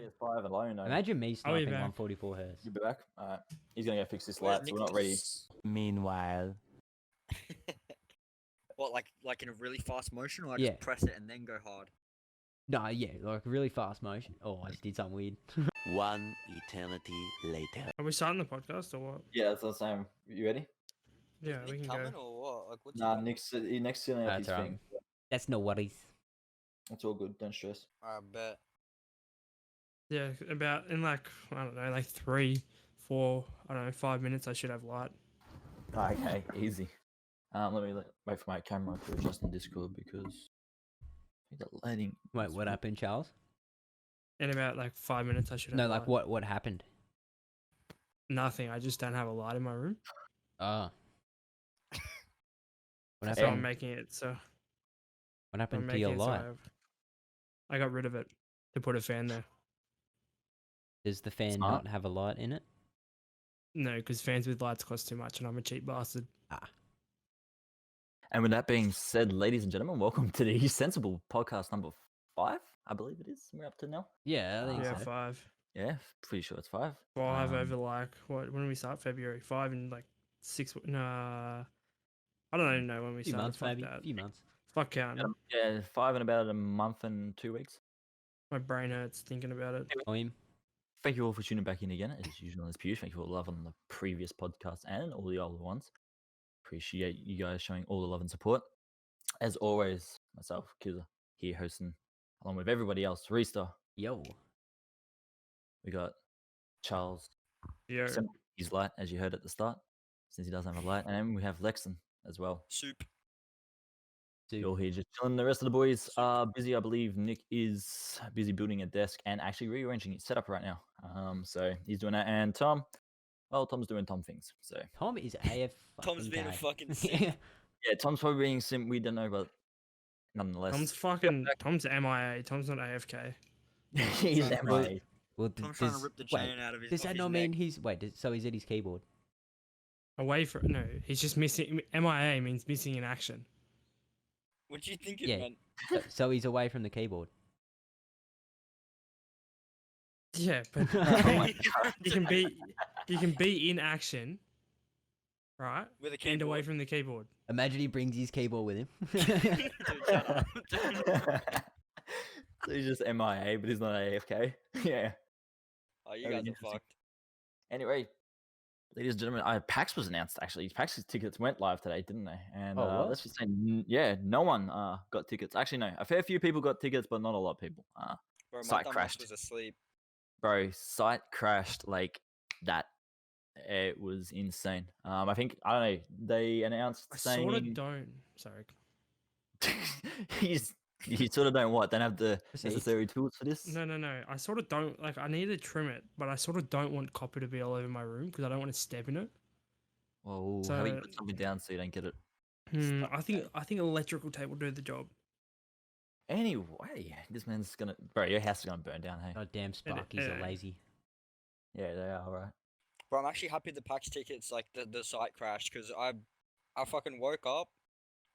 PS5 alone. Imagine me I'll be sniping back. 144 Hz. You'll be back. All right. He's gonna go fix this Where's light, so we're not ready. Nicholas? Meanwhile, What, like in a really fast motion, or like Yeah. just press it and then go hard? No, yeah, like really fast motion. Oh, I just did something weird. one eternity later. Are we starting the podcast or what? Yeah, that's what I'm saying. You ready? Yeah, Is we Nick can coming go. or what? Like, what's Nah, Nick's filling out his That's right. thing. That's no worries. It's all good. Don't stress. I bet. Yeah, about in like I don't know, like 3, 4, I don't know, 5 minutes. I should have light. Okay, easy. Let me wait for my camera to adjust on Discord because I think the lighting. Wait, is what weird. happened, Charles? In about like 5 minutes, I should have. No, light. like what happened? Nothing. I just don't have a light in my room, Ah. What so I'm happened? making it. So What I'm happened to making your it. So light? I got rid of it to put a fan there. Does the fan Smart. not have a light in it? No, because fans with lights cost too much, and I'm a cheap bastard. And with that being said, ladies and gentlemen, welcome to the Sensible podcast number 5. I believe it is. We're up to now. Yeah, I think Yeah, so. 5. Yeah, pretty sure it's 5. 5 Um, over like what? When did we start? February. 5 and like 6. Nah, I don't even know when we A few started. months, Fuck maybe. that. A few months. Fuck counting. Yeah, 5 in about a month and 2 weeks. My brain hurts thinking about it. Oh, him. Thank you all for tuning back in again. As usual, as Piyush. Thank you for the love on the previous podcast and all the older ones. Appreciate you guys showing all the love and support. As always, myself, Kizza, here hosting, along with everybody else. Resta, Yo. we got Charles, Yeah. his light, as you heard at the start, since he doesn't have a light. And then we have Lexon as well. Soup. Dude. You're here just chilling. The rest of the boys are busy. I believe Nick is busy building a desk and actually rearranging his setup right now. So he's doing that. And Tom, well, Tom's doing Tom things. So Tom is AF. Tom's being a fucking yeah. simp. yeah, Tom's probably being sim. We don't know, but nonetheless, Tom's MIA. Tom's not AFK. he's Tom's MIA. Well, Tom's trying to does- rip the wait, chain out of his. does off that his not neck. mean he's so he's at his keyboard? Away from no, he's just missing. MIA means missing in action. What do you think it Yeah. meant? So he's away from the keyboard. Yeah, but Oh my you can be in action, right? With a And away keyboard. from the keyboard. Imagine he brings his keyboard with him. Dude, shut up. So he's just MIA, but he's not AFK. Yeah. Oh, you Very guys are interesting. fucked. Anyway, ladies and gentlemen, PAX was announced actually. PAX tickets went live today, didn't they? And Oh, what? let's just say, yeah, no one got tickets. Actually, no, a fair few people got tickets, but not a lot of people. Bro, my Site dumbass crashed. was asleep. Bro, site crashed like that. It was insane. I think I don't know. They announced I saying sort of don't. Sorry. you sort of don't what? Don't have the Proceed. necessary tools for this. No. I sort of don't like. I need to trim it, but I sort of don't want copper to be all over my room because I don't want to step in it. Well, how about you So- put something down so you don't get it? I think electrical tape will do the job. Anyway, this man's gonna, bro. Your house is gonna burn down. Hey. Goddamn Sparkies are lazy. Yeah, they are right. Bro, I'm actually happy the PAX tickets, like the site crashed, because I fucking woke up,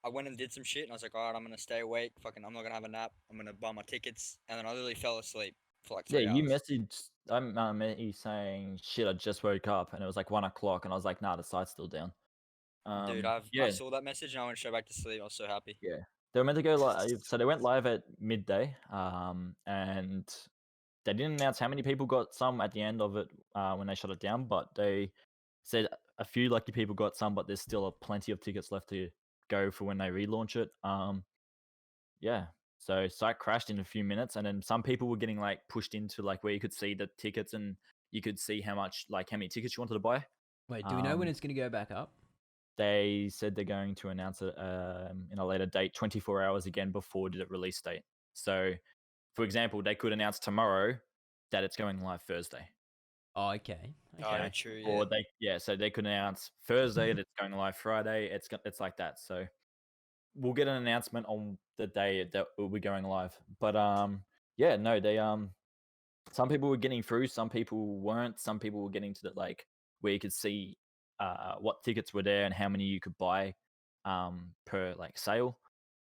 I went and did some shit, and I was like, alright, I'm gonna stay awake. Fucking, I'm not gonna have a nap. I'm gonna buy my tickets, and then I literally fell asleep for like 3 Yeah, hours. you messaged. I met you saying, "Shit, I just woke up," and it was like 1 o'clock, and I was like, "Nah, the site's still down." Dude, I yeah, saw that message and I went straight back to sleep. I was so happy. yeah. They were meant to go live, so they went live at midday. And they didn't announce how many people got some at the end of it when they shut it down, but they said a few lucky people got some, but there's still plenty of tickets left to go for when they relaunch it. Yeah. So site crashed in a few minutes, and then some people were getting like pushed into like where you could see the tickets and you could see how many tickets you wanted to buy. Wait, do we know when Um, it's going to go back up? They said they're going to announce it in a later date, 24 hours again before the release date. So, for example, they could announce tomorrow that it's going live Thursday. Oh, okay. Oh, Okay. yeah, true. Yeah. Or so they could announce Thursday that it's going live Friday. It's like that. So we'll get an announcement on the day that will be going live. But yeah, no, they some people were getting through, some people weren't. Some people were getting to the like where you could see what tickets were there and how many you could buy per like sale.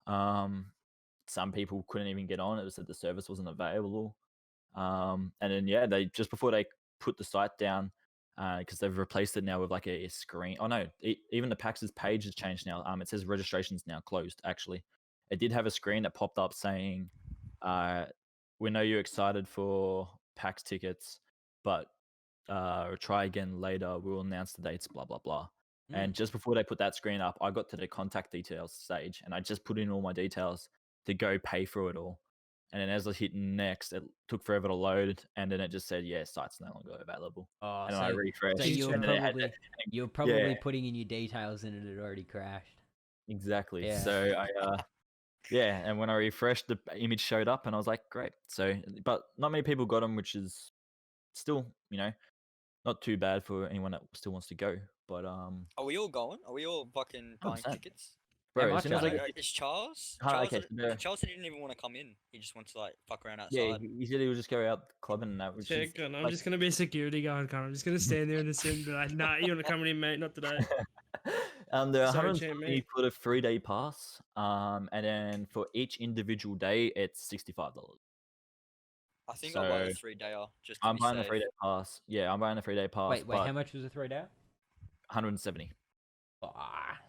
Some people couldn't even get on. It was that the service wasn't available. And then yeah, they just before they put the site down, because they've replaced it now with like a screen. Oh no, even the PAX's page has changed now. It says registration's now closed. Actually, it did have a screen that popped up saying, "We know you're excited for PAX tickets, but try again later. We'll announce the dates." Blah blah blah. And just before they put that screen up, I got to the contact details stage, and I just put in all my details to go pay for it all. And then as I hit next, it took forever to load, and then it just said, "Yeah, site's no longer available." Oh, And then I refreshed. so you were and then it had probably that- you were probably Yeah. putting in your details and it had already crashed. Exactly. Yeah. So I yeah, and when I refreshed, the image showed up, and I was like, "Great." So, but not many people got them, which is still, not too bad for anyone that still wants to go. But Are we all going? Are we all fucking buying 100%. tickets? bro, much as soon as are I they? get Is Charles? okay, Charles said he didn't even want to come in. He just wants to like fuck around yeah, outside. he said he would just go out clubbing and that, which is Check, and I'm like, just gonna be a security guard. I'm just gonna stand there in the suit and be like, "Nah, you're not coming in, mate. Not today." they're Sorry, 120 champ, mate. for the 3-day pass. And then for each individual day, it's $65. I think I'll buy the So, 3-dayer just to I'm be buying the safe. 3-day pass. Yeah, I'm buying the 3-day pass. Wait, but how much was a 3-day? 170. Ah.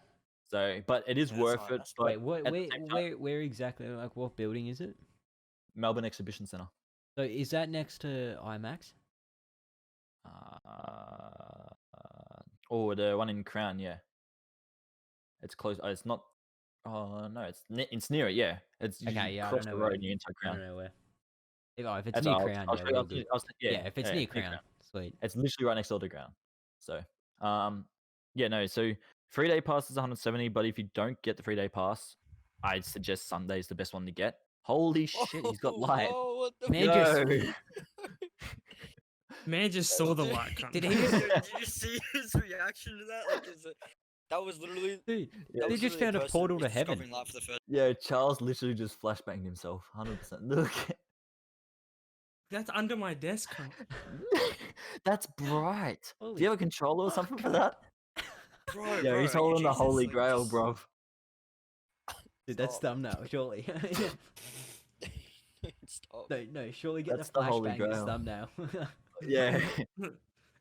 So, but it is Yeah, that's worth not- it. that's- But Wait, what? at the same time, Where exactly? Like, what building is it? Melbourne Exhibition Centre. So is that next to IMAX? Or the one in Crown, yeah. It's close. It's not. Oh no, it's near it. Yeah, it's you Okay, yeah, I cross don't the know road where. and you're inside I Crown. don't know where. If it's That's near all. Crown, yeah, we're all good. Yeah, Yeah, if it's near near Crown, sweet. It's literally right next door to Crown. So, yeah, no. So 3-day pass is 170, but if you don't get the 3-day pass, I'd suggest Sunday's the best one to get. Holy shit, he's got light. Whoa, what the Man, Yo. Man just saw the light. Cunt. Did he Did just- you see his reaction to that? Like, that was literally. Dude, Yeah, they was just literally found a person portal to discovering heaven. light for the first. Yeah, Charles literally just flashbanged himself. 100%. Look. That's under my desk. Cunt. That's bright. Do Holy you have a controller or something for that? Bro, Yeah, he's holding the Holy Grail, bro. Dude, that's Stop. thumbnail, surely. Stop. no, surely get That's the the Holy flashbang as Grail. thumbnail. Yeah.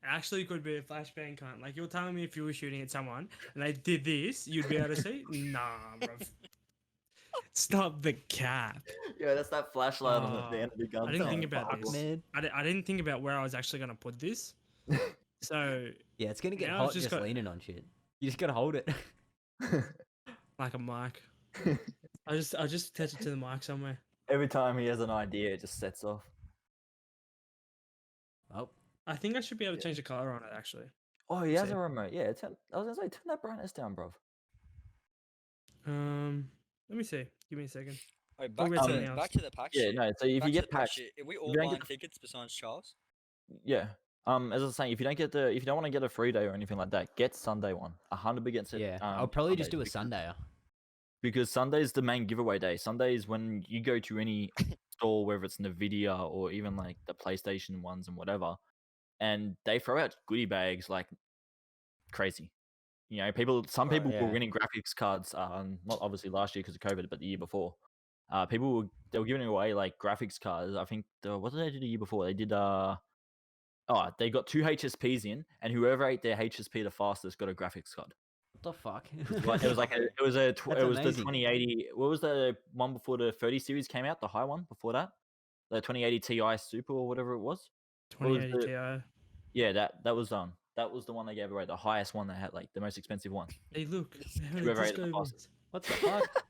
Actually, could be a flashbang, cunt. Like you're telling me if you were shooting at someone and they did this, you'd be able to see. Nah, bro. Stop the cap. Yeah, that's that flashlight on the end of the gun. I didn't thing. think about Fuck. this. Man. I didn't think about where I was actually gonna put this. So Yeah, it's gonna get Now hot it's just just got- leaning on shit. You just gotta hold it. like a mic. I'll just attach it to the mic somewhere. Every time he has an idea, it just sets off. Oh, I think I should be able to Yeah. change the color on it actually. Oh, he has See. a remote. Yeah, I was gonna say, turn that brightness down, bro. Let me see. Give me a second. Wait, Talk back about to something else. back to the pack Yeah, shit. no. So if Back you to get the pack packs, shit. Are we you all don't buying get tickets besides Charles? yeah. As I was saying, if you don't want to get a 3-day or anything like that, get Sunday one. 100% it. yeah. I'll probably just do a Sundays, Sundayer. because Sunday is the main giveaway day. Sunday is when you go to any store, whether it's Nvidia or even like the PlayStation ones and whatever, and they throw out goodie bags like crazy. Some Right, people were yeah. winning graphics cards. Not obviously last year because of COVID, but the year before. They were giving away like graphics cards. I think what did they do the year before? They did they got 2 HSPs in, and whoever ate their HSP the fastest got a graphics card. What the fuck? It was the amazing. 2080. What was the one before the 30 series came out? The high one before that, the 2080 Ti Super or whatever it was. What was 2080 the- Ti. Yeah, that was the one they gave away, the highest one they had, like the most expensive one. Hey, look. Whoever ate it the fastest. What the fuck?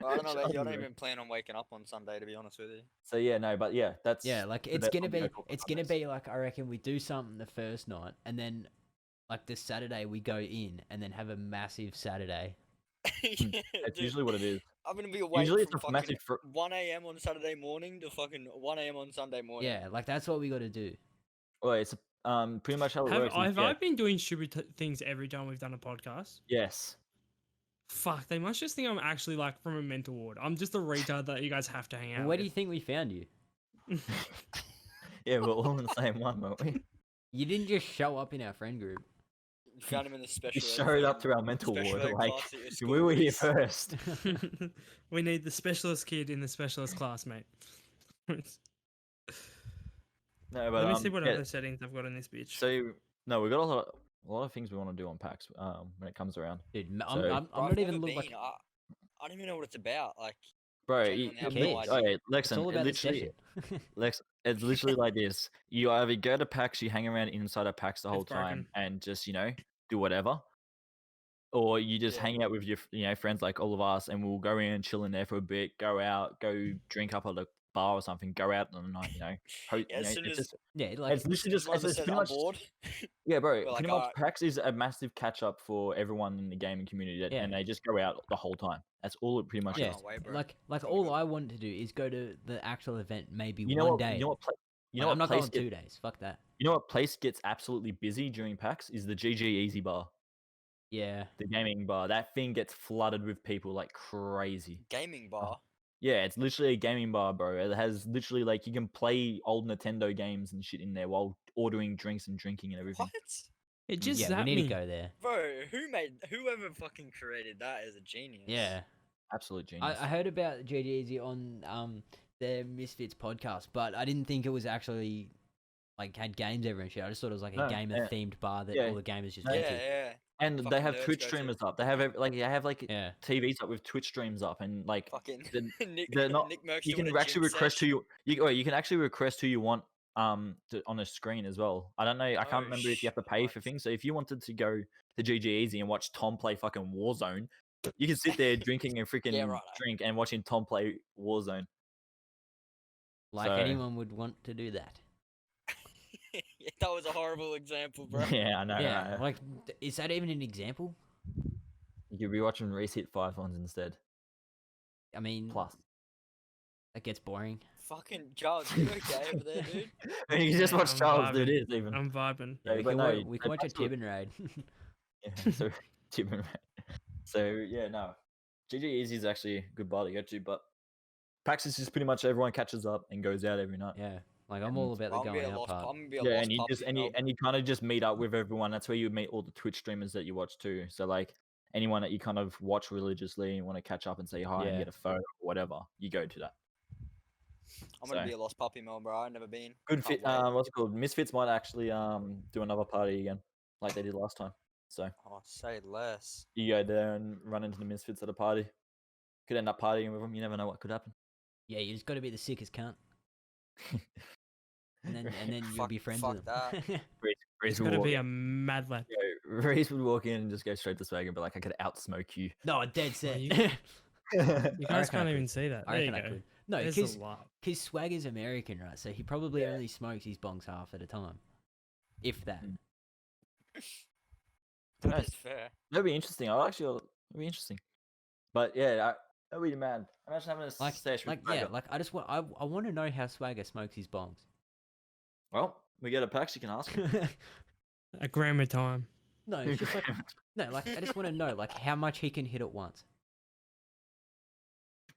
I don't know about you. I don't Unreal. even plan on waking up on Sunday, to be honest with you. So yeah, no, but yeah, that's Yeah, like the it's best gonna one to be go for it's Sundays. gonna be like, I reckon we do something the first night and then like this Saturday we go in and then have a massive Saturday. Yeah, That's dude, usually what it is. I'm gonna be awake Usually it's from a fucking massive 1 a.m. on Saturday morning to fucking 1 a.m. on Sunday morning. Yeah, like that's what we gotta do. Well, it's pretty much how it Have works. is, have yeah, I been doing stupid things every time we've done a podcast? Yes. Fuck, they must just think I'm actually like from a mental ward. I'm just a retard that you guys have to hang out Well, where do with. you think we found you? Yeah, we're all in the same one, weren't we? You didn't just show up in our friend group. You found him in the special. You ed showed up fucking to our mental special ward. ed Like, class at your we school, were here Reese. first. We need the specialist kid in the specialist class, mate. No, but Let me see what yeah, other settings I've got in this bitch. so no, we got a lot of things we want to do on PAX when it comes around. Dude, So- I'm Bro, I've not never even look been. like I don't even know what it's about. Like, Bro, genuinely have no okay, idea. It's Lexon, all it about the literally, session. it's literally like this. You either go to PAX, you hang around inside of PAX the whole It's broken. time and just, do whatever. Or you just Yeah. hang out with your friends like all of us and we'll go in and chill in there for a bit, go out, go drink up at a bar or something, go out on the night, Yeah, as soon it's as just Yeah, like it's literally just one of us it's says pretty I'm much bored. yeah, bro. We're like, Pretty much "Alright." PAX is a massive catch up for everyone in the gaming community, Yeah. and they just go out the whole time. That's all it pretty much I yeah, is. can't wait, bro. like It's gonna be all good. I want to do is go to the actual event maybe You know one what? day. You know what? You Like, know I'm what not place going gets 2 days. Fuck that. you know what place gets absolutely busy during PAX is the GG Easy Bar, Yeah. the gaming bar. That thing gets flooded with people like crazy. Gaming bar. Yeah, it's literally a gaming bar, bro. It has literally like you can play old Nintendo games and shit in there while ordering drinks and drinking and everything. What? It just Yeah, we zapped need me. to go there. Bro, whoever fucking created that is a genius. Yeah. Absolute genius. I heard about GGeasy on their Misfits podcast, but I didn't think it was actually like had games ever and shit. I just thought it was like a No, gamer themed bar that yeah. all the gamers just No, went Yeah, to. yeah. And they fucking have nerds Twitch go to. streamers up. They have Yeah. TVs up with Twitch streams up, and like Fucking the- Nick, they're not. Nick Merckx You doing can a actually gym request sesh. you can actually request who you want on a screen as well. I don't know. I can't Oh, remember if you have to pay for what? things. So if you wanted to go to GG Easy and watch Tom play fucking Warzone, you can sit there drinking a freaking righto. drink and watching Tom play Warzone. Like So- anyone would want to do that. That was a horrible example, bro. Yeah, I know. Yeah. right? Like, is that even an example? You could be watching Reese hit 5 ones instead. I mean, Plus, that gets boring. Fucking Charles, you okay over there, dude? I mean, you just Yeah, watch I'm Charles do vibing. this even. I'm vibing. Yeah, No, we but can, no, we so can watch a absolute- Tibbin raid. Yeah, so so yeah, no. GG Easy is actually a good bar to go to, but PAX is just pretty much everyone catches up and goes out every night. Yeah. Like, I'm all about the I'm gonna be going a out lost. part. I'm gonna be a Yeah, lost and you puppy just in and you Melbourne. kind of just meet up with everyone. That's where you meet all the Twitch streamers that you watch too. So like anyone that you kind of watch religiously and want to catch up and say hi and Yeah. get a photo or whatever, you go to that. I'm gonna so- be a lost puppy in Melbourne, bro. I've never been. Good Can't fit. wait. What's it called? Misfits might actually do another party again, like they did last time. So Oh, say less. you go there and run into the Misfits at a party. Could end up partying with them. You never know what could happen. Yeah, you just got to be the sickest cunt. And then you'll Fuck- be friends fuck with them. Reese It's would got to walk be in- a mad lad. Reese would walk in and just go straight to Swag and be like, "I could outsmoke you." No, dead set. you- I You reckon guys I can't could. even see that. There you reckon I go. could. No, There's because a lot. Swag is American, right? So he probably Yeah. only smokes his bongs half at a time. If that. Mm. That Nice. is fair. That'd be interesting. That'd be interesting. But yeah, that'd be mad. Imagine having a Like, sesh with yeah, Swagger. like I want to know how Swagger smokes his bongs. Well, we get a PAX. You can ask him. A gram of time. No, it's just like no, like I just want to know like how much he can hit at once.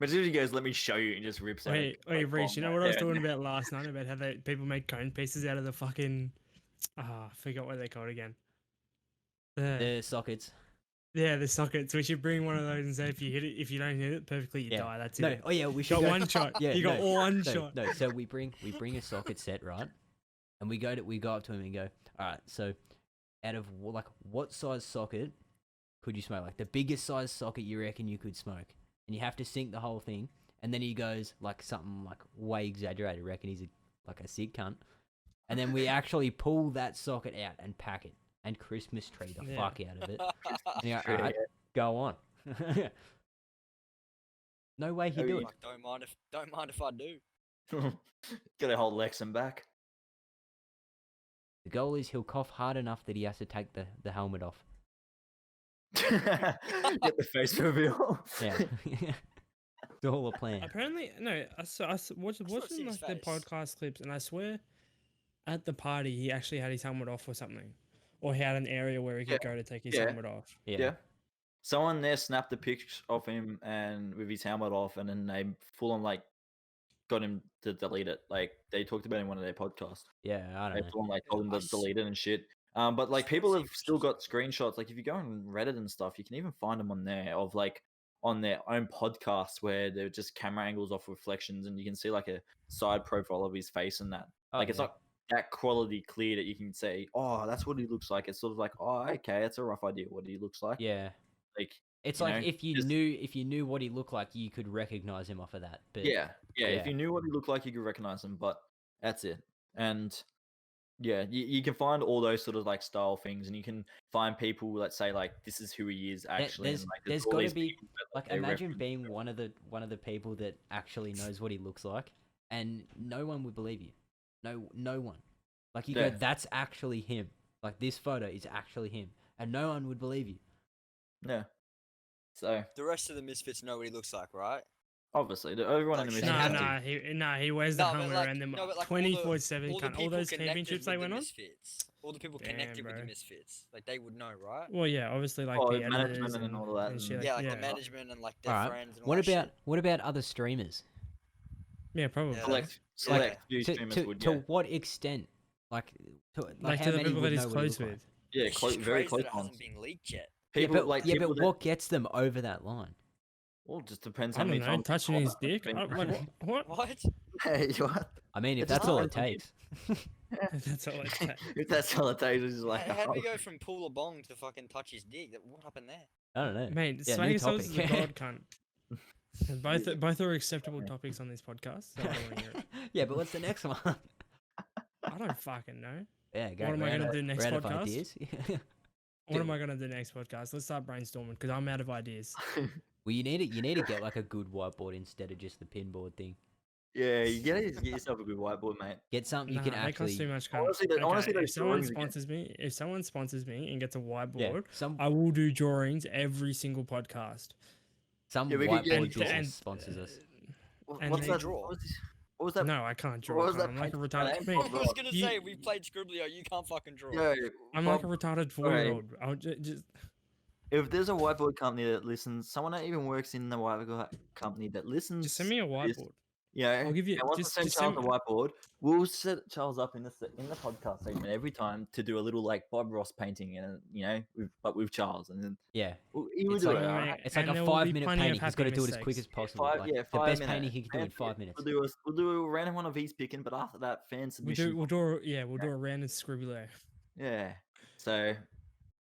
But if he goes, "Let me show you," and just rips out. Wait, Reese, you know what I was talking about last night about how people make cone pieces out of the fucking I forgot what they're called again. The sockets. Yeah, the sockets. We should bring one of those and say if you don't hit it perfectly, you Yeah. die. That's No, it. oh yeah, we You should got go- one shot. Yeah, you got no, one no, shot. No, so we bring a socket set, right? And we go up to him and go, all right, so out of like what size socket could you smoke? Like the biggest size socket you reckon you could smoke, and you have to sink the whole thing. And then he goes like something like way exaggerated. Reckon he's like a sick cunt. And then we actually pull that socket out and pack it and Christmas tree the Yeah. fuck out of it. And you go, Tree, all right, go on. No way he'd do it. Fuck, don't mind if I do. Gotta hold Lexon back. The goal is he'll cough hard enough that he has to take the helmet off. Get the face reveal. Yeah. It's all a plan. Apparently, no. Watching see his like the face. podcast clips, and I swear, at the party he actually had his helmet off or something, or he had an area where he could go to take his Yeah. helmet off. Yeah. Someone there snapped a picture of him and with his helmet off, and then they full on like got him to delete it. Like they talked about it in one of their podcasts. Yeah, I They don't know. full on like told him to I've s- delete it and shit. But like I've people seen have still got pictures. screenshots. Like if you go on Reddit and stuff, you can even find them on there of like on their own podcast where they're just camera angles off reflections, and you can see like a side profile of his face and that. Oh, Like it's yeah. not that quality clear that you can say, oh, that's what he looks like. It's sort of like, oh, okay, that's a rough idea what he looks like. Yeah. Like It's you like know, if you just- knew what he looked like, you could recognize him off of that. But yeah. If yeah. you knew what he looked like, you could recognize him. But that's it. And yeah, you can find all those sort of like style things, and you can find people that say like this is who he is actually. there's and, like, there's all got to these be people that, like they imagine reference. being one of the people that actually knows what he looks like, and no one would believe you. No one. Like you Yeah. go, that's actually him. Like this photo is actually him, and no one would believe you. Yeah. So The rest of the misfits know what he looks like, right? obviously, everyone in Like, the They mission. have Nah, to. he wears the No, but helmet like, around them no, but like 24/7. all the All people those connected championships with they the went on. misfits, all the people Damn, connected with the bro. misfits, like they would know, right? Well, yeah, obviously like Oh, the management editors and all that, and shit. and- Like, Yeah, like yeah, the management and like their All right. friends and all What that about shit. what about other streamers? yeah, probably. Yeah. Select few To streamers would, to yeah. what extent? Like Like how to the many people would that he's know what he close looked with. like? Yeah, It's just very crazy close that it ones. hasn't been leaked yet. People like yeah, people but that, what gets them over that line? well, it just depends I how don't many know, times. touching his dick. Been- Like what? What? Hey, what? I mean, if It just that's all it depends on you. takes. That's all it takes. If that's all it takes, it's just like, How oh, did we go from pull a bong to fucking touch his dick? What happened there? I don't know. Mate, Yeah, swag new yourselves is a topic. god cunt. And both are acceptable topics on this podcast. So I don't want to hear it. Yeah, but what's the next one? I don't fucking know. Yeah, go. What am I round gonna of- do next round of podcast? ideas? What am I gonna do next podcast? Let's start brainstorming because I'm out of ideas. Well, you need to get like a good whiteboard instead of just the pinboard thing. yeah, you gotta just get yourself a good whiteboard, mate. Get something Nah, you can that costs too actually. much. Cunt. Honestly, honestly, Okay, those drawings again. if someone sponsors me and gets a whiteboard, Yeah, some I will do drawings every single podcast. Yeah, we could get- whiteboard And- business and- sponsors us. And What's they that? draw. What was that? No, I can't draw. What was cunt. that I'm like a paint- retarded. that Mate, ain't I was gonna You- say we played Scribbler. You can't fucking draw. Yeah, I'm like a retarded 4-year-old. I'll just if there's a whiteboard company that listens, someone that even works in the whiteboard company that listens, send me a to this, whiteboard. yeah, I'll give you- and wants to just- send just Charles send a whiteboard. We'll set Charles up in the podcast segment every time to do a little like Bob Ross painting, and but with Charles, and then Yeah, he will It's do like- it. Mate, alright? it's like and a there will be 5-minute plenty of painting. He's got to happy do it as quick as mistakes. possible. Five, like, yeah, the 5 best minutes. painting he can do in And 5 minutes. We'll do a random one of he's picking, but after that, fan submission. We'll do a random scribbler. Yeah. So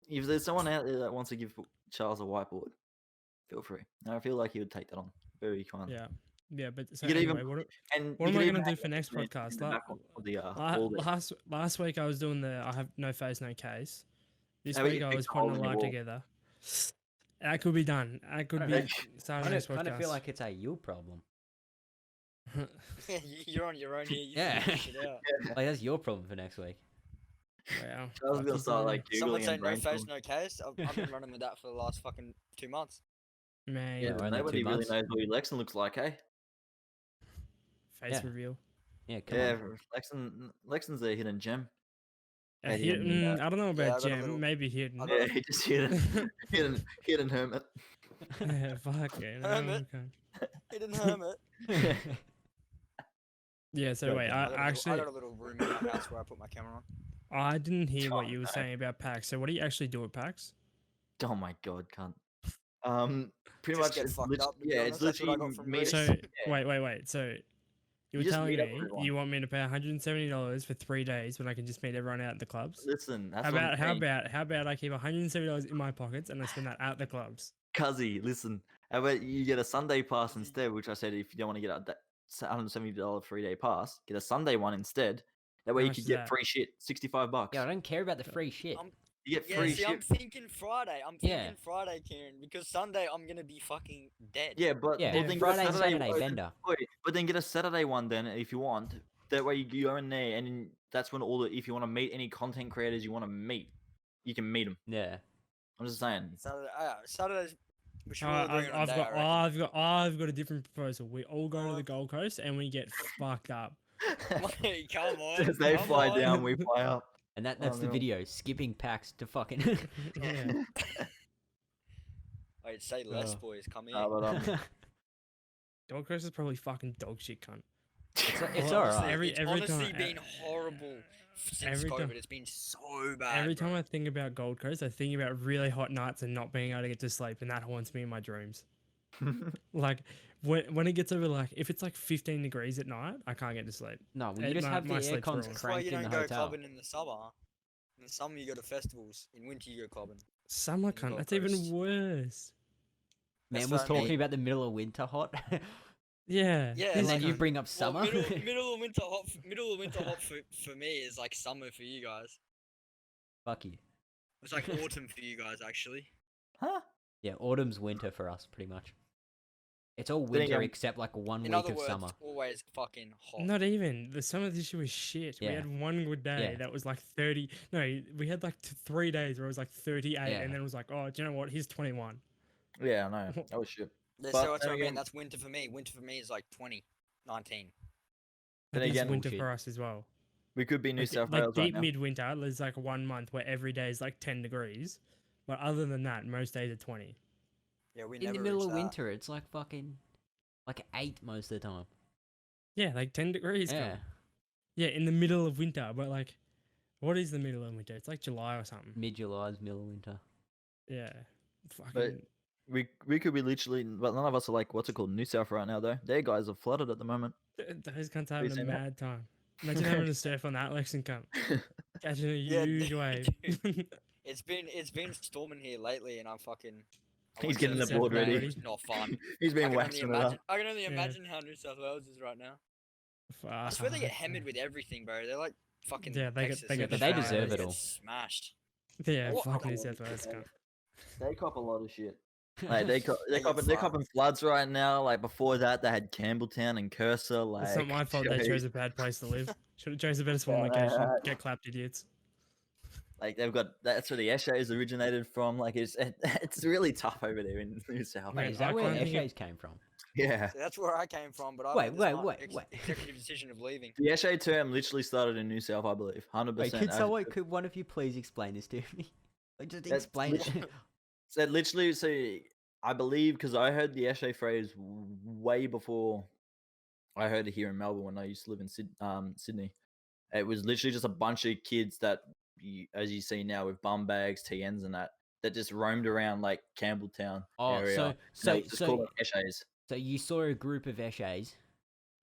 if there's someone out there that wants to give Charles a whiteboard, feel free. I feel like he would take that on very kindly. Yeah, but so You could anyway, even- what And What you am could I even gonna do have for it next in the podcast? back of the, all the- last week I was doing the I have no face, no case. This How about week you I pick was the putting hole a in your live wall? together. That could be done. That could I be don't starting I next podcast. kind of feel like it's a you problem. You're on your own here. You Yeah. figure shit out. Like that's your problem for next week. Wow. Charles is fuck gonna you, start Tony. like Someone googling say and no face, brainstorming. no case. I've been running with that for the last fucking 2 months. Man, Yeah, we're only nobody 2 really months. knows what Lexon looks like, eh? face Yeah. reveal. Yeah, come Yeah, on. Lexon's a hidden gem. A Yeah, he didn't do that. I don't know Yeah, about I got a Gem. little- Maybe hidden. I Yeah, he just hidden hermit. Yeah, fuck it. Hermit. Okay. Hidden hermit. Yeah. So Go wait, on. I I got actually a little room in my house where I put my camera on. I didn't hear what Oh, you were no. saying about PAX. So what do you actually do at PAX? Oh my god, cunt. Pretty Just much get it's fucked lit- up, to be yeah, it's honest. That's what I literally got from me. Reese. So Yeah. wait. So you were just telling meet up me with everyone. you want me to pay $170 for 3 days when I can just meet everyone out at the clubs? Listen, that's How what I'm about how saying. about how about I keep $170 in my pockets and I spend that at the clubs? Cuzzy, listen. How about you get a Sunday pass instead? Which I said, if you don't want to get that $170 3-day pass, get a Sunday one instead. That way How you much could is get that? free shit, $65. Yeah, I don't care about the free shit. I'm- You get Yeah, free see, shit. I'm thinking Friday. I'm Yeah. thinking Friday, Kieran, because Sunday I'm gonna be fucking dead. Yeah, but Yeah, well, then get a Friday, Saturday, one- bender. Wait, but then get a Saturday one then if you want. That way you go in there, and then that's when all the if you want to meet any content creators you want to meet, you can meet them. Yeah. I'm just saying. Saturday's. We should really bring it on I've day, got I reckon. I've got a different proposal. We all go to the Gold Coast and we get fucked up. Wait, come on. As they come fly on. down, we fly up. And that's the no. video. Skipping packs to fucking. Yeah. Wait, say less, Oh. boys. Come in. But, Gold Coast is probably fucking dog shit, cunt. it's Well, alright. every- it's every honestly time- been horrible since every COVID. time- It's been so bad. Every bro. time I think about Gold Coast, I think about really hot nights and not being able to get to sleep, and that haunts me in my dreams. Like when it gets over like if it's like 15 degrees at night, I can't get to sleep. No, well, you just my- have the my sleep's aircons ruined. That's why you cranked in don't the go hotel. clubbing in the summer. In the summer you go to festivals. In winter you go clubbing. Summer In the cunt. Gold That's even Coast. worse. Man That's was what I mean. talking about the middle of winter hot. Yeah. Yeah, And this then you cunt. bring up Well, summer. middle of winter hot. Middle of winter hot for me is like summer for you guys. Fuck you. It's like autumn for you guys actually. Huh? Yeah, autumn's winter for us, pretty much. It's all Then winter again- except like 1 In week other of words, summer. it's always fucking hot. Not even. The summer this year was shit. We Yeah. had one good day Yeah. that was like 30. No, we had like 3 days where it was like 38, Yeah. and then it was like, oh, do you know what? Here's 21. Yeah, I know. That was shit. Yeah, But so that's then what I mean. again- That's winter for me. Winter for me is like 20, 19. That Then is again- winter Bullshit. for us as well. We could be New Like, South like Wales right deep now. midwinter, there's like 1 month where every day is like 10 degrees. But other than that, most days are 20. Yeah, we In never the middle reach of that. winter, it's like fucking like 8 most of the time. Yeah, like 10 degrees. Yeah. Yeah, in the middle of winter. But like, what is the middle of winter? It's like July or something. Mid-July's middle of winter. Yeah. Fucking. We could be literally, but none of us are like, what's it called, New South right now though. Their guys are flooded at the moment. Those cunts are having a seen that? mad time. Imagine having to surf on that Lexington cunt. Catching a Yeah, huge wave. It's been storming here lately, and I'm fucking. I He's went getting to the board surf ready. today, It's not fun. He's I been can only waxing it imagine. up. I can only Yeah. imagine how New South Wales is right now. I swear they get hammered with everything, bro. They're like fucking Yeah, they get- Texas. they get the They deserve get it all. Smashed. Yeah, What? fuck New South Wales cunt. They cop a lot of shit. Like they're get copping fucked. floods right now. Like before that, they had Campbelltown and Cursor. Like It's not my fault they chose a bad place to live. Should have chose a better spawn Yeah, location. Get clapped, idiots. Like they've got that's where the Eshays originated from. Like it's really tough over there in New South Mate, Wait, Wales. is that I where can't think of- Eshays came from? Yeah, So that's where I came from, but I Wait, made wait, the smart wait. executive decision of leaving. the Eshay term literally started in New South, I believe, 100%. Wait, could one of you please explain this to me? Like, just That's explain it. So literally, so I believe because I heard the Eshay phrase way before I heard it here in Melbourne when I used to live in Sydney. It was literally just a bunch of kids that, as you see now, with bum bags, TNs, and that just roamed around like Campbelltown Oh, area. so and so they would just so call them Eshays. so you saw a group of Eshays.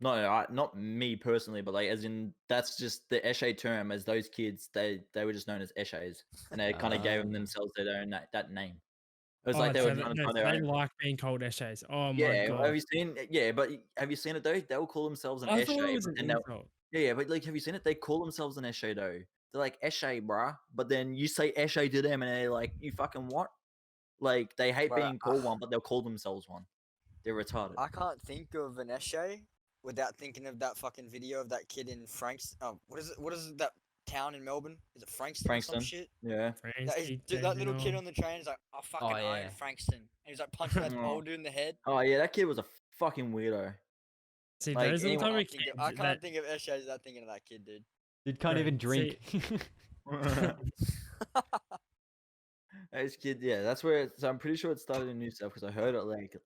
Not me personally, but like as in that's just the Eshay term. As those kids, they were just known as Eshays, and they kind of gave them Ah. themselves their own that name. It was Oh, like they so were they- trying to no, find so their they own. like being called Eshays. Oh my Yeah, god. have you seen? Yeah, but have you seen it though? They'll call themselves an I thought it Eshay, was but an then they'll insult. yeah, but like, have you seen it? They call themselves an Eshay though. They're like Eshay, bruh. But then you say Eshay to them, and they're like, "You fucking what?" Like they hate Bruh, being called one, but they'll call themselves one. They're retarded. I can't think of an Eshay without thinking of that fucking video of that kid in Frankston. Oh, what is it, that town in Melbourne? Is it Frankston or some Frankston. shit? Yeah. That little kid on the train is like, I fucking own yeah. Frankston. And he's like punching that Oh. old dude in the head. Oh yeah, that kid was a fucking weirdo. See, Like, those are the anyone- type I of can't, kids I can't that think of Eshays without thinking of that kid, dude. Dude can't Right, even drink. Those kids, yeah, that's where. So I'm pretty sure it started in New South because I heard it like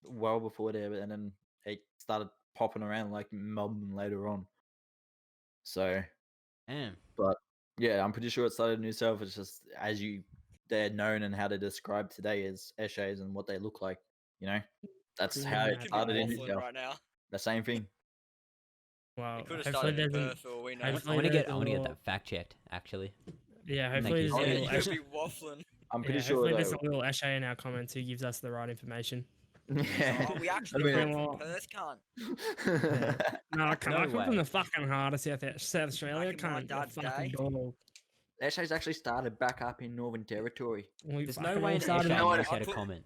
well before there, and then it started popping around like Melbourne later on. So Damn. yeah, I'm pretty sure it started in New South. It's just they're known and how they're described today as Eshays and what they look like. You know, that's Cool, how man. it Could be started in New waffling South. right now. The same thing. Wow. It could have Hopefully started in there's an, Perth for all we know. I hopefully want to there's get a I want to get little- that fact checked. Actually, Yeah, Thank hopefully you. there's a Yeah, little you Eshay- could be waffling. I'm yeah, pretty sure hopefully there's though. a little Eshay in our comments who gives us the right information. Yeah. Oh, we actually mean- come Well- from Perth, can't. No, I come, No I come from way. the fucking heart of South Australia. Back in my Can't dad's fucking day. dog. Eshays actually started back up in Northern Territory. We there's no fucking way all an started. know Eshay what, knows how I to put- comment.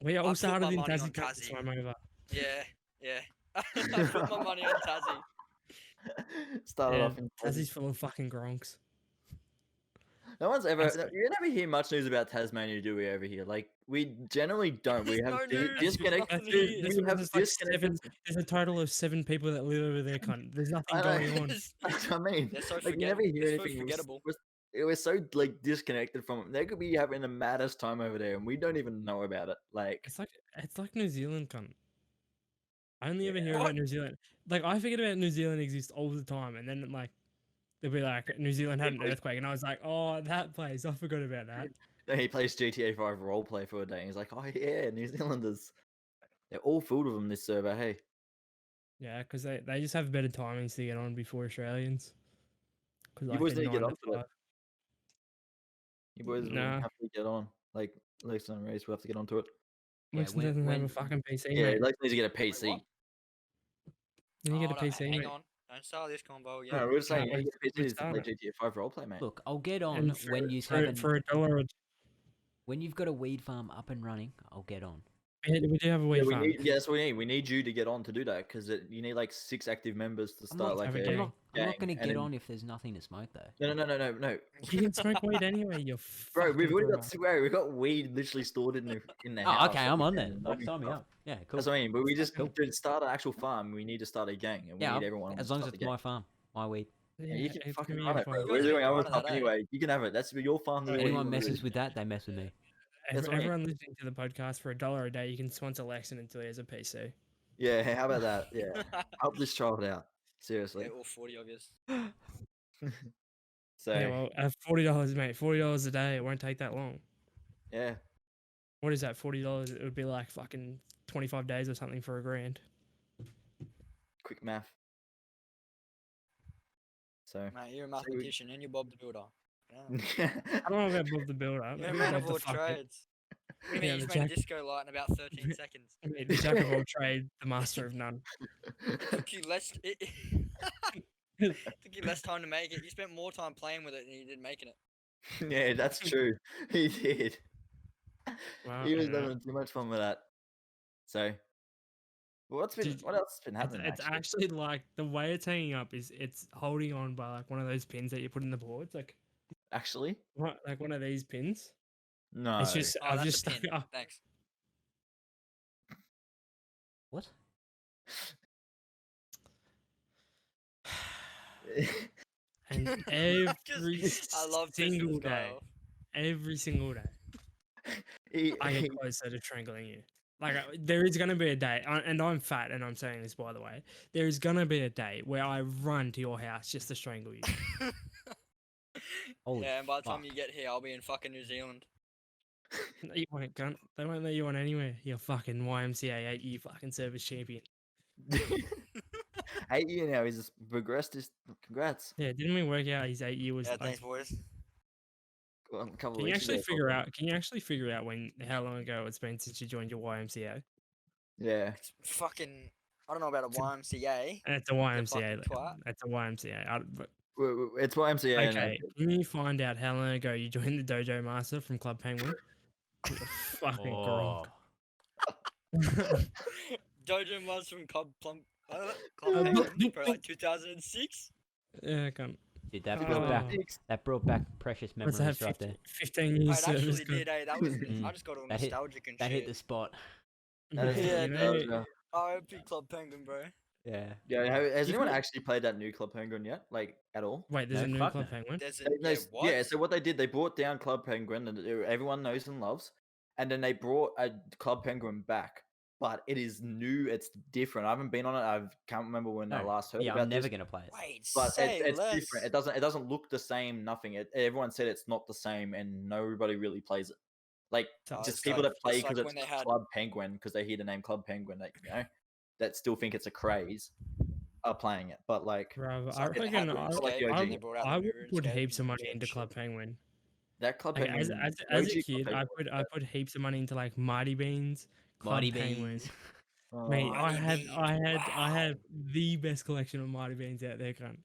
We all put started my in money on Tassie. Cunt, Tassie. swam over. Yeah. I put my money on Tassie. Started Yeah, off in Tassie's full of fucking gronks. No one's ever. That's- You never hear much news about Tasmania, do we? Over here, like we generally don't. We There's have no news, disconnect. nothing That's here. it. We have There's like disconnected. there's a total of 7 people that live over there, cunt. There's nothing I know. going on. That's what I mean. They're so Like you never hear they're so anything. forgettable. We're so like disconnected from it. They could be having the maddest time over there, and we don't even know about it. Like It's like New Zealand, cunt. I only ever hear What? about New Zealand. Like I forget about New Zealand exists all the time, and then like they'll be like New Zealand had an People- earthquake, and I was like, oh, that place, I forgot about that. he plays GTA 5 roleplay for a day. And he's like, oh yeah, New Zealanders. They're all full of them this server. Hey, Yeah, because they just have better timings to get on before Australians. Because you like boys they're need to get 9 to onto it. 5. You boys will Nah, have to get on. Like Lex and Race will have to get onto it. Yeah, Winston doesn't have a fucking PC, Yeah, mate. Lex needs to get a Wait, PC. what? You need to Oh, get a PC, hang mate. on. Don't start this convo yet. No, we we're just saying Nah, you need to get a we've PC to play started. GTA 5 roleplay, mate. Look, I'll get on And when you for, have for $1, when you've got a weed farm up and running. I'll get on. we do have a Yeah, weed we farm. need. Yeah, that's what we need. We need you to get on to do that because you need like 6 active members to I'm start not, like have a a gang. I'm not gang, gonna and get then- on if there's nothing to smoke though. No. You can smoke weed anyway, you Bro, fucking we've already bro. got we've got weed literally stored in the Oh, house. okay, that I'm we on can then. smoke Like, sign me stuff. up. Yeah, cool. That's what I mean. But we just Cool. to start an actual farm. We need to start a gang, and we Yeah, need everyone. as to long as start it's the gang. my farm, my weed. Yeah, you can it's fucking gonna be run a it, bro. fun- You We're guys need doing to our run stuff that, eh? anyway. You can have it. That's your farm. Bro, Anyone messes with that, they mess with me. That's what I mean. Everyone listening to the podcast for $1 a day, you can sponsor Lexon until he has a PC. Yeah, how about that? Yeah, help this child out. Seriously. Yeah, all 40 of us. So Yeah, well, at $40, mate, $40 a day, it won't take that long. yeah, What is that? $40? It would be like fucking 25 days or something for $1,000. quick math. So Mate, you're a we- mathematician and you're Bob the Builder. Yeah. I don't know about Bob the Builder. You're a but man Bob of the all fucker. trades. What do you Yeah, mean you the just made a jack- disco light in about 13 seconds? Mate, the jack of all trades, the master of none. Took you less. Took you less time to make it. You spent more time playing with it than you did making it. yeah, that's true. He did. Wow, He was yeah. having too much fun with that. So, well, what else has been happening? It's actually like the way it's hanging up is it's holding on by like one of those pins that you put in the boards, like Actually, one of these pins. no. It's just Oh, I've that's just a stuck pin. it up. Thanks. What? And I love pissing single this guy day, off. every single day, He- I he- get closer to strangling you. Like there is gonna be a day, and I'm fat, and I'm saying this by the way. There is gonna be a day where I run to your house just to strangle you. Holy Yeah, and by the time fuck. you get here, I'll be in fucking New Zealand. No, you won't, cunt. They won't let you on anywhere. You're fucking YMCA 8 year fucking service champion. 8 year now. He's just progressed. Congrats. Yeah, didn't we work out his 8 year was Yeah, like? thanks, boys. Well, a couple Can of you weeks actually ago, figure probably. out? Can you actually figure out how long ago it's been since you joined your YMCA? Yeah. It's fucking. I don't know about a YMCA. And it's a YMCA. fucking twat. That's a YMCA. But, It's YMCA. and okay, can you find out how long ago you joined the Dojo Master from Club Penguin? You fucking Oh. gronk. Dojo was from Club Uh, Penguin for like 2006. Yeah, cunt. Dude, that Oh. brought back precious Was that memories right 50, there. 15 It years service? actually did, eh? That was. Mm. I just got all That hit- nostalgic and That shit. hit the spot. That is Yeah, You the know, Dojo. RIP Club Penguin, bro. Yeah. Yeah, has You anyone know- actually played that new Club Penguin yet? Like at all? Wait, there's No, a new fuck Club no. Penguin? There's a They- what? Yeah, so what they did, they brought down Club Penguin and everyone knows and loves, and then they brought a Club Penguin back. But it is new. It's different. I haven't been on it. I can't remember when I No, last heard Yeah, about I'm never this. gonna play it. Wait, But say it's less. different. It doesn't look the same. Nothing. Everyone said it's not the same, and nobody really plays it. Like So Oh, just it's people like- that play it's like because when it's they had- Club Penguin because they hear the name Club Penguin. That that still think it's a craze are playing it. But like Bro, it's I like- reckon happened I, with like the Escape, OG. and they brought out I the would mirror put Escape heaps of and money shit. into Club Penguin. that Club Like, Penguin. as the a OG Club kid, I Penguin. put heaps of money into like Mighty Beans, Club Mighty Penguin. Beans. Mate, Oh, I Mighty had Beans, I had the best collection of Mighty Beans out there, cunt.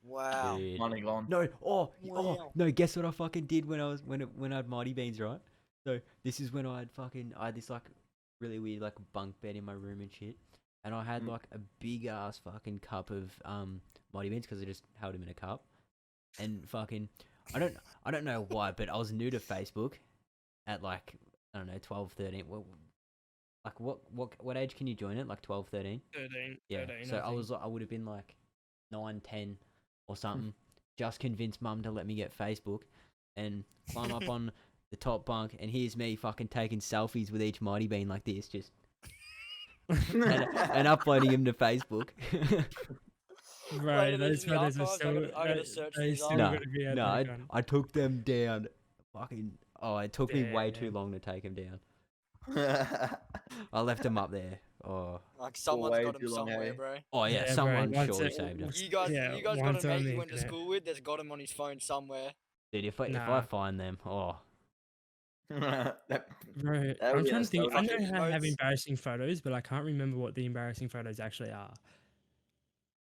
Wow. Dude. money gone. No, Wow. no, guess what I fucking did when I had Mighty Beans, right? So this is when I had this like really weird like bunk bed in my room and shit. And I had Mm. like a big ass fucking cup of Mighty Beans because I just held them in a cup. And fucking I don't know why, but I was new to Facebook at like I don't know 12, 13. Well, like what age can you join it? Like 12, 13? 13. Yeah. 13, So I think. I would have been like 9, 10 or something. Just convinced mum to let me get Facebook and climb up on the top bunk, and here's me fucking taking selfies with each Mighty Bean like this, just and uploading them to Facebook. Bro, Wait, are those these in the photos are archives? still. I gotta search they these still up. No, gotta be out no, there, cunt. I took them down. Fucking it took me way too Damn. long to take them down. I left him up there. Oh, Like someone's way got him too long, somewhere, hey? bro. oh yeah, Yeah, bro, someone once surely it- saved him. You guys, Yeah, you guys got once a mate on the you went to internet. school with that's got him on his phone somewhere. Dude, if I Nah. find them, oh, That- Bro, That I'm would be trying to think. I know nostalgic. how I have Emotes. embarrassing photos, but I can't remember what the embarrassing photos actually are.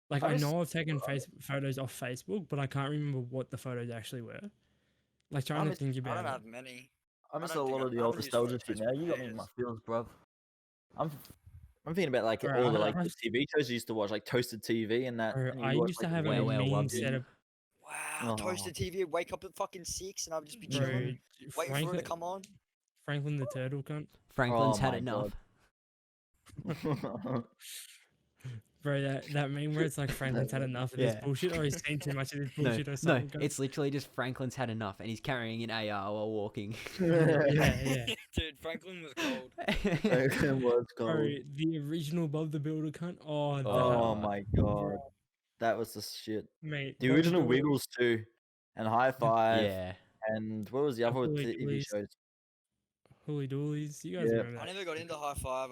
Like, I I just- know I've taken photos off Facebook, but I can't remember what the photos actually were. Like, trying to miss- think I about don't it. have many. I miss a don't think lot I- of the I old haven't used nostalgia shit Facebook now. in You got me in my ages. feels, bruv. I'm thinking about like Bro, all the I- like I- the TV shows you used to watch, like Toasted TV and that. Bro, and I you watch, used to like, have Wow, a wow, mean Wubbzy. set of Wow, Oh. toasted TV. Wake up at fucking 6, and I'll just be bro, chilling, waiting for it to Franklin, come on. Franklin the Turtle cunt. Franklin's Oh had my enough. God. Bro, that meme where it's like Franklin's had enough of this Yeah. bullshit, or he's seen too much of this No, bullshit, or no, something. cunt. it's literally just Franklin's had enough, and he's carrying an AR while walking. yeah. Dude, Franklin was cold. It was Bro, cold. the original Bob the Builder cunt. Oh, that, Oh my God, that was the shit. mate. The Bob original Builder- Wiggles too, and High Five, Yeah. and what was the other Hooly TV Doolies. shows? Holy doolies. You guys Yeah. remember I that? never got into high five.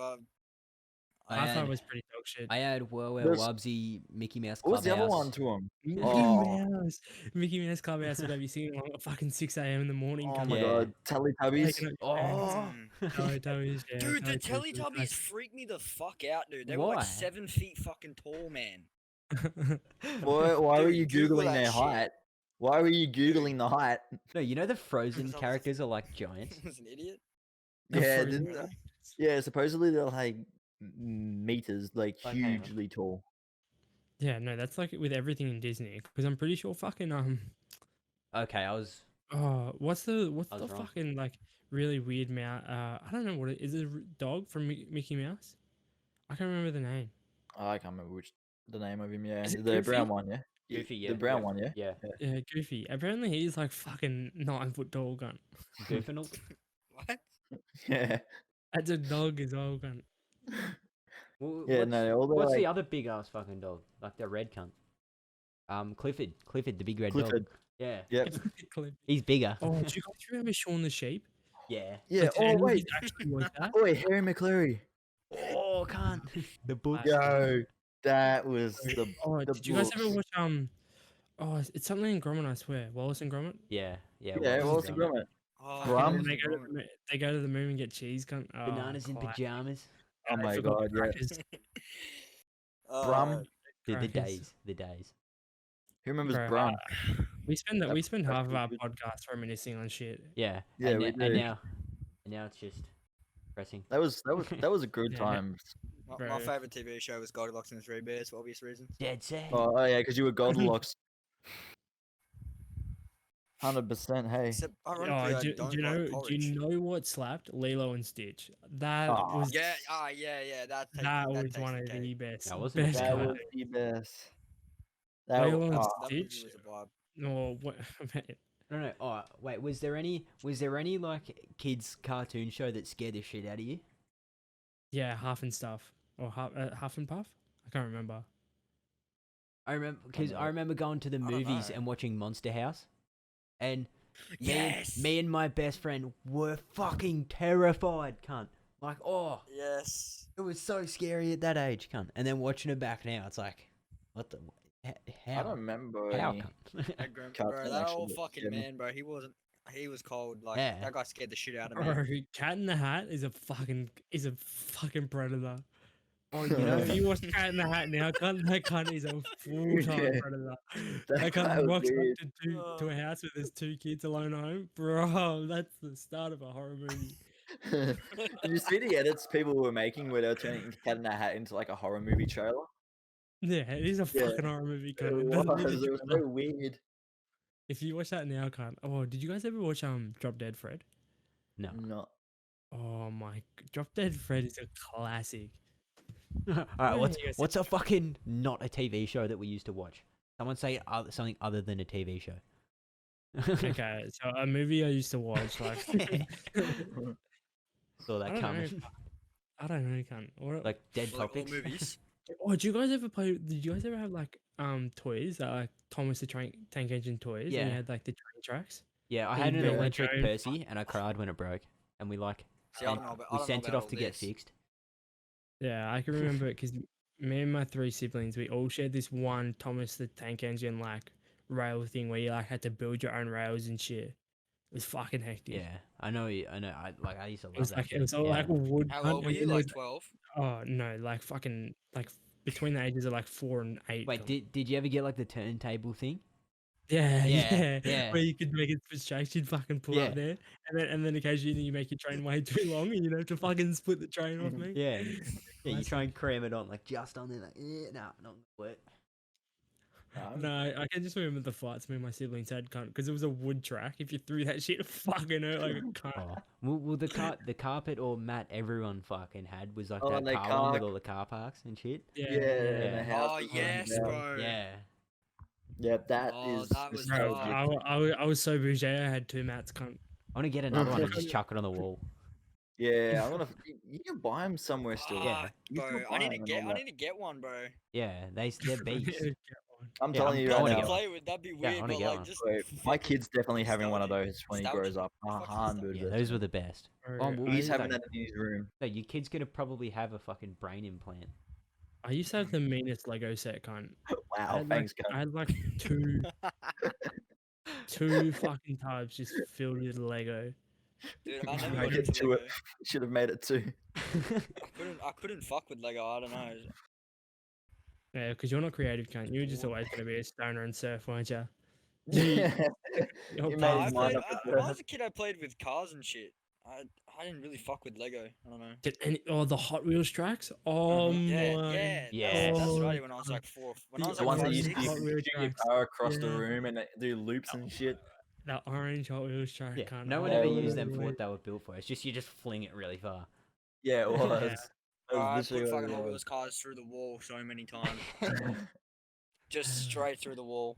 I High had- Five was pretty dog shit. I had Well There's- Wubbzy, Mickey Mouse What was the other Clubhouse. one to him? Mickey Oh. Mouse. Mickey Mouse Clubhouse would have you singing along at fucking 6 a.m. in the morning. Oh cunt. my Yeah. God, Teletubbies. Taking up Oh, Teletubbies, yeah, Dude, the Teletubbies was Teletubbies freak me the fuck out, dude. They were Why? like 7 feet fucking tall, man. nice. Why were Dude, you Google googling that their shit. height? Why were you googling the height? no, you know the Frozen Because I was- characters are like giants. I was an idiot. The Yeah, Frozen didn't ones. yeah. Supposedly they're like meters, like Like, hang on. hugely tall. Yeah, no, that's like with everything in Disney. Because I'm pretty sure fucking Okay, I was. oh, what's the I was wrong. fucking like really weird mouse? I don't know what it is. It a dog from Mickey Mouse? I can't remember the name. Oh, I can't remember which the name of him. Yeah, Is it the brown Goofy? one. Yeah, Goofy, yeah. the brown yeah, one. Yeah. Yeah. Yeah, Goofy. Apparently he's like fucking 9 foot tall gun. Goofinal. What? Yeah. That's a dog as well gun. Well, Yeah, what's, no, all the what's like the other big ass fucking dog? Like the red cunt. Clifford. Clifford, the big red Clifford. dog. Yeah. Yep. He's bigger. Oh, do you guys remember Shaun the Sheep? Yeah. Yeah. Like, did Oh any of wait. yous actually watch that? Oh wait, Harry McCleary. Oh, can't. The book. Yo, that was the. Oh, the did you guys ever books. watch Oh, it's something in Gromit, I swear. Wallace and Gromit. Yeah. Yeah. Yeah, Wallace Wallace and and Gromit. Gromit. Oh, Brum. And they go to the moon and get cheese. Cunt. Oh, Bananas in class. pajamas. Oh I my forgot the God, yeah. crackers. Brum. The Crackers. days. The days. Who remembers Bro, Brum? We spend That- we spend that's half of pretty our good. podcast reminiscing on shit. Yeah. Yeah, and, we and do. now it's just pressing. That was a good Yeah. time. My Bro. favorite TV show was Goldilocks and the Three Bears for obvious reasons. Dead set. Oh yeah, because you were Goldilocks. 100%. Hey. Except, Oh, ironically, I do don't you like know? Do porridge. you know what slapped? Lilo and Stitch. That Aw. was Yeah, yeah. That was takes one the of cake. the best. That wasn't best bad. That cartoons. was the best. That, Lilo and oh, That movie Stitch. was a vibe. No, what? No. Oh, wait. Was there any like kids cartoon show that scared the shit out of you? Yeah, Half and Stuff or Half and Puff. I can't remember. I remember because know. I remember going to the I don't movies know. and watching Monster House, and Yes. me and my best friend were fucking terrified, cunt. Like, oh, Yes. it was so scary at that age, cunt. And then watching it back now, it's like, what the, I how, don't remember how, any. cunt? That bro, Cartoon that actually old that fucking scared me. man, bro. He was cold. Like Yeah. that guy scared the shit out of me. Bro, Cat in the Hat is a fucking predator. Oh, you know, If you watch Cat in the Hat now, that cunt is a full time Yeah. predator. That That guy cunt was walks weird. up to a house with his 2 kids alone at home. Bro, that's the start of a horror movie. Did you see the edits people were making where they were turning Cat in the Hat into like a horror movie trailer? Yeah, it is a Yeah. fucking horror movie. It Cunt. It doesn't need was. a It was trailer. so weird. If you watch that now, cunt. Oh, did you guys ever watch Drop Dead Fred? no. Not. Oh my, Drop Dead Fred is a classic. All Why right, don't what's you guys- what's a fucking not a TV show that we used to watch? Someone say something other than a TV show. Okay, so a movie I used to watch, like Saw I that don't know. coming. I don't know, cunt. What, Like dead Like all topics. movies. oh, did you guys ever play? Did you guys ever have like toys that like Thomas the Tank Engine toys? And Yeah. you had like the train tracks. Yeah, I And had an build like electric your own Percy, and I cried when it broke. And we like See, I and don't know about. I we don't know sent it about off all to get this. fixed. Yeah, I can remember it because me and my 3 siblings, we all shared this one Thomas the Tank Engine like rail thing where you like had to build your own rails and shit. It was fucking hectic. Yeah, I know. I know. I used to It love was that like shit. it was all yeah. like wood. How cunt, old were and you? then there Like was- 12? Oh no, like fucking like between the ages of like 4 and 8. Wait, did you ever get like the turntable thing? Yeah, Yeah, yeah, yeah. Where you could make it switch tracks, you'd fucking pull Yeah. up there, and then occasionally you make your train way too long, and you have to fucking split the train off me. Yeah, yeah. You try Classic. and cram it on like just on there, like nah, not gonna work. No, I can just remember the fights me and my siblings had, cunt, because it was a wood track. If you threw that shit, it fucking hurt like a cunt. Oh, well, the carpet or mat everyone fucking had was like Oh, that and they car one with car- all the car parks and shit. Yeah, Yeah, and Yeah. the Oh houses yes, and, bro. Yeah, Yeah, that Oh, is that was Bro, fucked. nostalgic. I was so bougie. I had 2 mats, cunt. I want to get another one and just chuck it on the wall. Yeah, I'm gonna. You can buy them somewhere still. Yeah. Fuck, You bro. still I buy need to 'em and get. all I that. need to get one, bro. Yeah, they're beasts. I'm Yeah, telling I'm you I right wanna To get now. one. play with, that'd be Yeah, I weird, wanna but get like one. just. Wait, my fucking kid's definitely having one of nostalgic. those when he grows up. Fucking 100. Yeah, those were the best. Bro, Oh, well, I, He's used having to- that in his room. No, your kid's gonna probably have a fucking brain implant. I used to have the meanest Lego set, cunt. I Wow, had, thanks, like, guys. I had like two fucking tubs just filled with Lego. Dude, I I never got get into to Lego. it. Should have made it too. I couldn't fuck with Lego. I don't know. Yeah, because you're not creative, cunt. You were just always gonna be a stoner and surf, weren't you? you You're made Nah, his I mind played. up at When I was first. a kid, I played with cars and shit. I didn't really fuck with Lego. I don't know. Oh, the Hot Wheels tracks. Oh Yeah, my. yeah, Yes. that's God. right. When I was like 4, when I was The The like ones that five, used to orange you Hot could Wheel shoot your tracks. car across the Yeah. room and they do loops and shit. That orange Hot Wheels track, Yeah, cunt. no one Yeah, ever well, used them for Oh, what they were built for. It's just you just fling it really far. Yeah, it was. Yeah. That I was put literally fucking what Hot it Wheels cars through the wall so many times, was. just straight through the wall.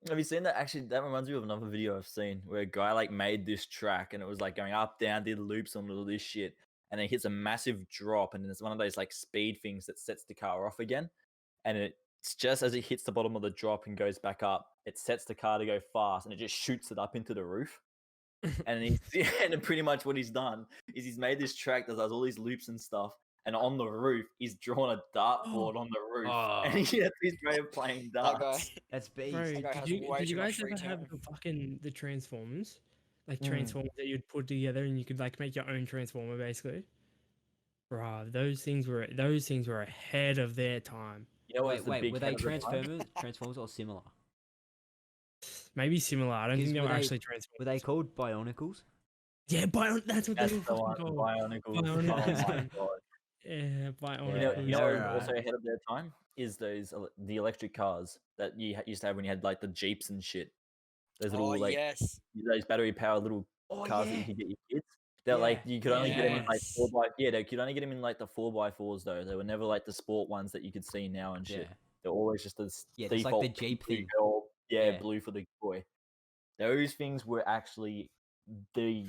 Have you seen that? Actually, that reminds me of another video I've seen where a guy like made this track and it was like going up, down, did loops on all this shit, and then it hits a massive drop, and it's one of those like speed things that sets the car off again, and it's just as it hits the bottom of the drop and goes back up, it sets the car to go fast, and it just shoots it up into the roof. And he's and then pretty much what he's done is he's made this track that does all these loops and stuff, and on the roof he's drawn a dartboard on the roof, and Oh. he has his way of playing That guy. darts. That's beast. Bro, That guy has did way you too much guys free ever have time. the fucking the Transformers? Like Mm. Transformers that you'd put together and you could like make your own Transformer basically? Bruh, those things were ahead of their time. You know what's the Wait, big were they head of the time? Transformers or similar? Maybe similar. I don't 'Cause think they were were they- actually Transformers. Were they called Bionicles? Yeah, that's what That's they were the fucking one, called. Bionicles. Bionicles, Oh my man. god. Yeah, Bionicles. You know what was Alright. also ahead of their time is those the electric cars that you used to have when you had like the Jeeps and shit. Those little Oh like yes. those battery powered little Oh cars that you could get your kids. They're like Yeah, you could only get them in like yes. 4x. Yeah, they could only get them in like the 4x4s though. They were never like the sport ones that you could see now and shit. Yeah. They're always just a Yeah, it's like default the Jeep blue thing. girl, yeah, Yeah. blue for the boy. Those things were actually the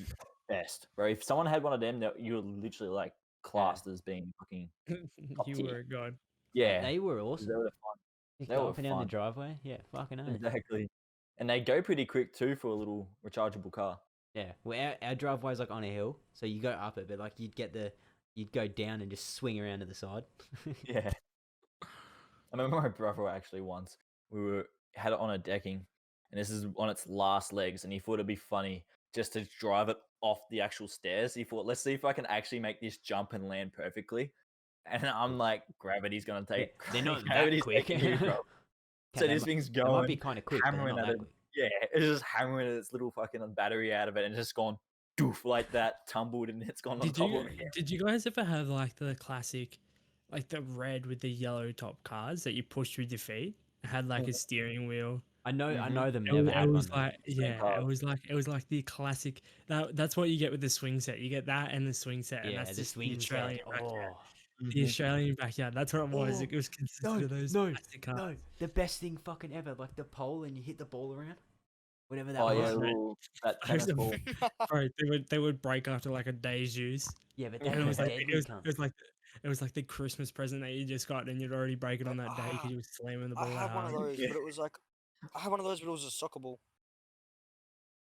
best, bro. If someone had one of them, you were literally like classed as being fucking top You tier. were a god. yeah. They were 'cause awesome. They were fun. Just they go were up and down the fun. driveway. Yeah, fucking hell. Exactly. And they go pretty quick too for a little rechargeable car. Yeah. Well, our driveway's like on a hill, so you go up it, but like you'd go down and just swing around to the side. Yeah. I remember my brother actually once had it on a decking, and this is on its last legs, and he thought it'd be funny just to drive it off the actual stairs. He thought, let's see if I can actually make this jump and land perfectly. And I'm like, gravity's gonna take. they're not that gravity's quick. taking you, bro. So they this mi- thing's They might going, be kind of quick, but they're hammering not at that it. quick. Yeah, it's just hammering its little fucking battery out of it, and it's just gone doof like that, tumbled, and it's gone on Did top you of it. did you guys ever have like the classic, like the red with the yellow top cars that you push with your feet? It had like a steering wheel. I know them. It, Never was- had it one. was though. like car. it was like the classic. That's what you get with the swing set. You get that and the swing set, and Yeah, that's the just swing the set. Australian backyard. Oh. The Australian backyard. That's what it was. Oh, It was consistent of those no, plastic cars. no, the best thing fucking ever, like the pole and you hit the ball around, whatever that Oh was. yeah, right. that Those tennis are- ball. Bro, they would break after like a day's use. Yeah, but And that it was was like deadly, it was, cunt. it was like it was like the Christmas present that you just got, and you'd already break it on that day because you were slamming the I ball had that one of hard. those, Yeah. but it was like I had one of those, but it was a soccer ball.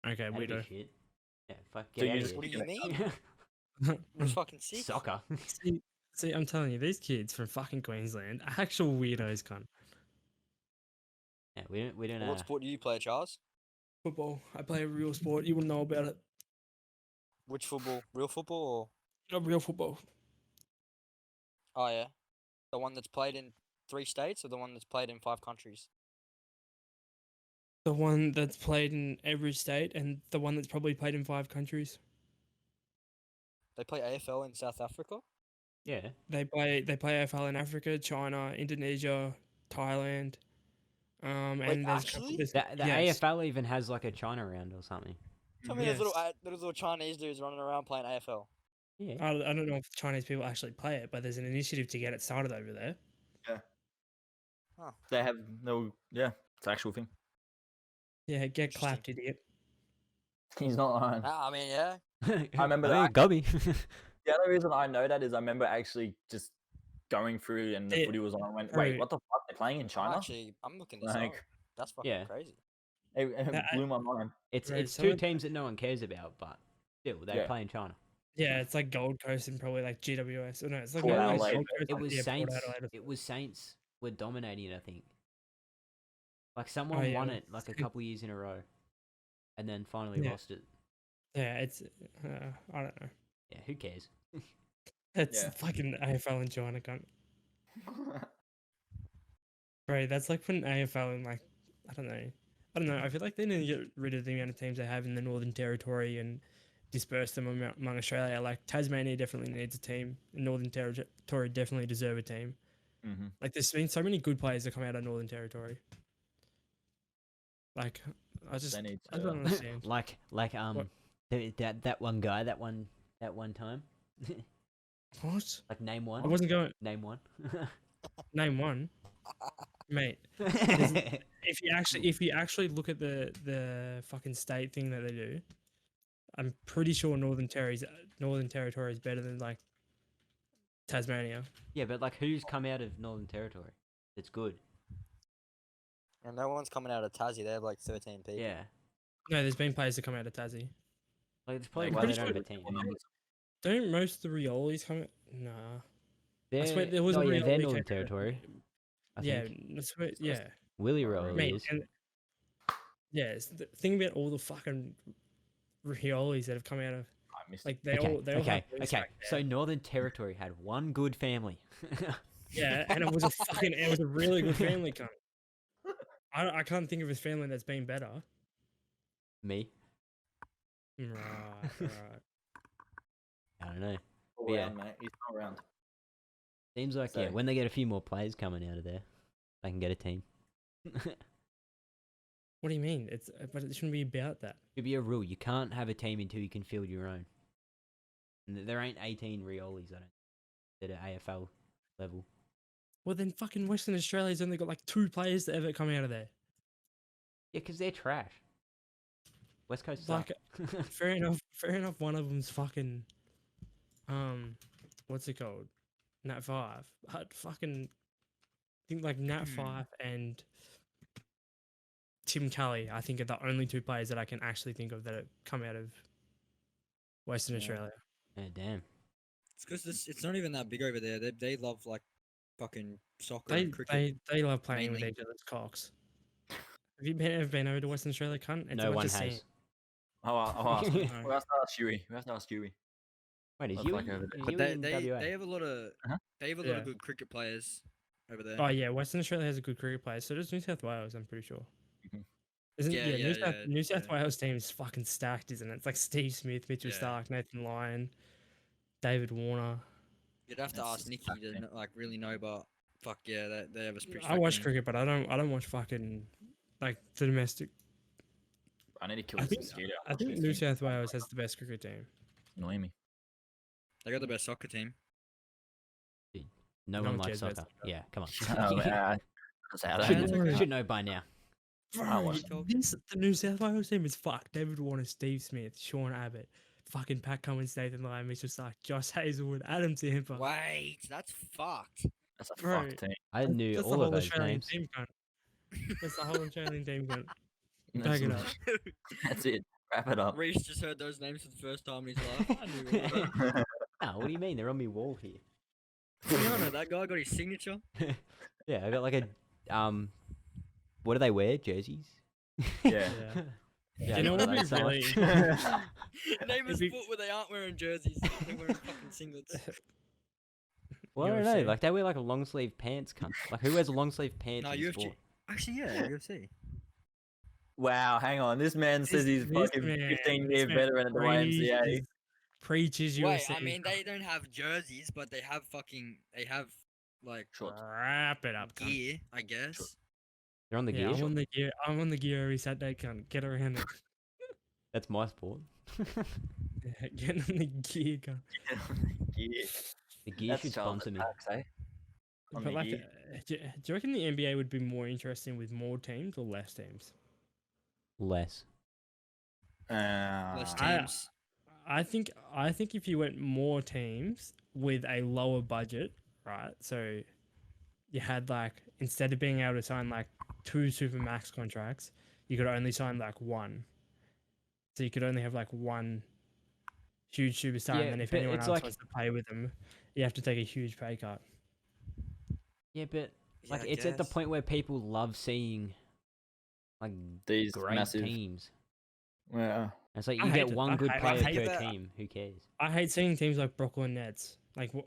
Okay, That'd be weirdo. shit. Yeah, fuck, So get you out just- of What do here. you mean? It was fucking sick. Soccer. see, I'm telling you, these kids from fucking Queensland are actual weirdos, cunt. Yeah, we don't What sport do you play, Charles? Football. I play a real sport. You wouldn't know about it. Which football? Real football or? A real football. Oh yeah, the one that's played in 3 states or the one that's played in 5 countries? The one that's played in every state and the one that's probably played in 5 countries. They play AFL in South Africa. Yeah. They play AFL in Africa, China, Indonesia, Thailand. And there's a couple- actually? there's- The yes. AFL even has like a China round or something. Tell me Yes. those little Chinese dudes running around playing AFL. Yeah. I don't know if Chinese people actually play it, but there's an initiative to get it started over there. They have no. Yeah, it's an actual thing. Yeah, get Interesting. clapped, idiot. He's not lying. I mean, yeah. I remember Oh, yeah, that. Gubby. The only reason I know that is I remember actually just going through and the Yeah, footy was on. I went, bro. wait, what the fuck? They're playing in China? I'm looking this up. Like, That's fucking Yeah. crazy. it That- blew my mind. It's Right, it's some two of- teams that no one cares about, but still they Yeah. play in China. Yeah, it's like Gold Coast and probably like GWS. Or no, it's like Port maybe like Adelaide. Gold Coast. It was yeah, Port Saints. Adelaide or It was Saints were dominating it, I think. Like someone Oh, yeah, won well, it like a it's good. couple years in a row, and then finally Yeah. lost it. Yeah, it's I don't know. Yeah, who cares? It's Yeah. fucking AFL in China, cunt. Bro, that's like putting AFL in like I don't know. I feel like they need to get rid of the amount of teams they have in the Northern Territory and disperse them among Australia. Like Tasmania definitely needs a team. And Northern Territory definitely deserve a team. hmm Like there's been so many good players that come out of Northern Territory. Like I They need don't to. understand. like that one guy that one time. What? Like name I one. wasn't going Name one. name one, mate. If you actually look at the fucking state thing that they do, I'm pretty sure Northern Territory is better than like Tasmania. Yeah, but like who's come out of Northern Territory? It's good. And no one's coming out of Tassie. They have like 13 people. Yeah. No, there's been players that come out of Tassie. Like it's probably Like, why pretty they don't sure have a team. Don't most of the Riolis come? Nah. They're, swear there was a oh yeah, they're Rioli Northern came out of- Territory. I Yeah, think. I swear, yeah. Willie Rowe Mate, is. and the thing about all the fucking Riolis that have come out of I missed like they Okay, all okay, have roots okay. back there. So Northern Territory had one good family. Yeah, and it was a really good family, cunt. I can't think of a family that's been better. Me? Right. I don't know. all yeah. around, mate. He's not around. Seems like So- when they get a few more players coming out of there, they can get a team. What do you mean? But it shouldn't be about that. Should be a rule. You can't have a team until you can field your own. And there ain't 18 Riolis, I don't that are AFL level. Well, then fucking Western Australia's only got like 2 players that ever come out of there. Yeah, because they're trash. West Coast Like, suck. fair enough. One of them's fucking, what's it called? Nat 5. But fucking, I think like Nat 5 and Tim Kelly, I think are the only 2 players that I can actually think of that have come out of Western Yeah. Australia. Yeah, damn. It's because it's not even that big over there. They love like fucking soccer They and cricket. they love playing with mainly. each other's cocks. Have you ever been over to Western Australia, cunt? It's a No bunch one of has. sand. I'll ask. No. We have to ask Stewie. We have to ask Stewie. Wait, is What's you, like over there? is But you they, in they, WA? they have a lot of Uh-huh. they have a lot Yeah. of good cricket players over there. Oh yeah, Western Australia has a good cricket player. So does New South Wales. I'm pretty sure. Mhm. Isn't Yeah, New South yeah. Wales team is fucking stacked, isn't it? It's like Steve Smith, Mitchell Yeah. Stark, Nathan Lyon, David Warner. You'd have to That's ask just Nicky fucked, to man. like really know, but fuck yeah, they have a pretty. I watch stacked team. cricket, but I don't watch fucking like the domestic. I need to kill I this think mosquito. I think New South Wales has the best cricket team. Annoying me. They got the best soccer team. No no one one likes cares about soccer. soccer. Yeah, come on. Oh, yeah. That's how Should that know. is. should know by now. Bro, watch the New South Wales team is fucked. David Warner, Steve Smith, Sean Abbott, fucking Pat Cummins, Nathan Lyon, Mitchell Stark, Josh Hazelwood, Adam Tampa. Wait, that's fucked. That's a Bro. fuck team. I knew That's the all whole of those Australian names. team, cunt. That's the whole Australian team, cunt. That's, Back it up. that's it. Wrap it up. Reese just heard those names for the first time in his life. I knew all of them. No, what do you mean? They're on my wall here. No, no, that guy got his signature. Yeah, I got like a what do they wear? Jerseys. Yeah. Yeah. Yeah, You know I what would be so really much. Name a It'd be- sport where they aren't wearing jerseys. They're wearing fucking singlets. Well, I don't know. UFC. Like they wear like a long sleeve pants, cunt. Like who wears a long sleeve pants No, in UFC. sport? Actually, yeah, UFC. Wow, hang on. This man says he's fucking 15 this year man veteran at the YMCA. preaches Wait, UFC. I mean, they don't have jerseys, but they have like Shorts. Wrap it up, cunt. gear, I guess. They're on the Yeah, gear. I'm on the gear. I'm on the gear every Saturday, cunt. Get around it. That's my sport. Yeah, get on the gear, cunt. Yeah. The gear That's should child sponsor me. attacks, eh? On But the like, gear. do you reckon the NBA would be more interesting with more teams or less teams? Less. Less I- teams. I think if you went more teams with a lower budget, right? So you had like, instead of being able to sign like 2 supermax contracts, you could only sign like 1. So you could only have like 1 huge superstar, Yeah, and then if but anyone it's else like- wants to play with them, you have to take a huge pay cut. Yeah, but Yeah, like I it's at the guess. point where people love seeing like These great massive. teams. Yeah. And it's like I you hate get it. one I good hate- I player hate per that. team. Who cares? I hate seeing teams like Brooklyn Nets. Like, what?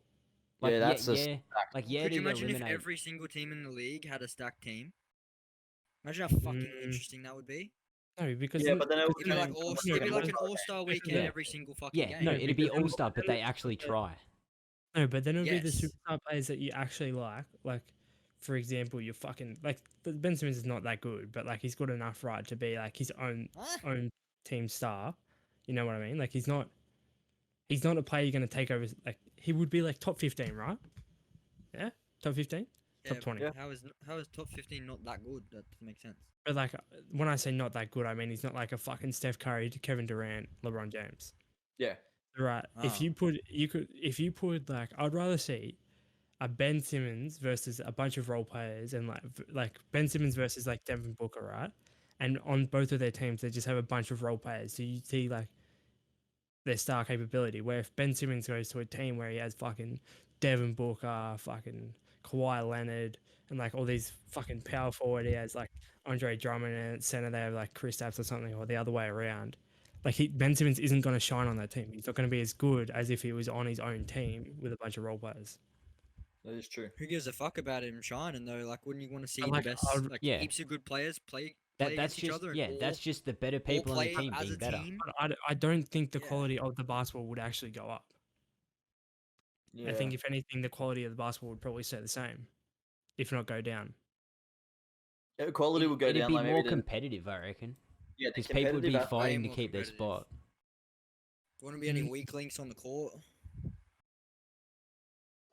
Like, Yeah, that's a yeah, like yeah. Could you to imagine if eliminate. every single team in the league had a stacked team? Imagine how fucking Mm. interesting that would be. No, because Yeah, but then it would It'd be like become all, almost it'd like be a like an all-star all-star game. weekend Yeah. every single fucking Yeah, game. no, Yeah, it'd be because then- all star, but then they actually the- try. No, but then it would be the Yes. superstar players that you actually like, for example, you're fucking like Ben Simmons is not that good, but like he's good enough, right, to be like his own Huh? team star. You know what I mean? Like he's not a player you're gonna take over. Like he would be like top 15, right? Yeah, top 15, top Yeah, 20. Yeah. How is top 15 not that good? That doesn't make sense. But like when I say not that good, I mean he's not like a fucking Steph Curry, Kevin Durant, LeBron James. Yeah. Right. If Ah. you put like, I'd rather see a Ben Simmons versus a bunch of role players, and like Ben Simmons versus like Devin Booker, right? And on both of their teams, they just have a bunch of role players. So you see like their star capability. Where if Ben Simmons goes to a team where he has fucking Devin Booker, fucking Kawhi Leonard, and like all these fucking power forward, he has like Andre Drummond, and at center they have like Chris Stapps or something, or the other way around. Like Ben Simmons isn't going to shine on that team. He's not going to be as good as if he was on his own team with a bunch of role players. That is true. Who gives a fuck about him shining though? Like, wouldn't you want to see But, like, the best, I'd- like Yeah. heaps of good players play That's against each just other? And yeah. all, That's just the better all people on the play team as being a better. team. But I don't think the Yeah. quality of the basketball would actually go up. Yeah. I think if anything, the quality of the basketball would probably stay the same, if not go down. Yeah, quality will go It'd down. be like more maybe the, competitive, I reckon, yeah, the because people would be competitive aspect- fighting to more keep their competitive. spot. Wouldn't be any Mm. weak links on the court.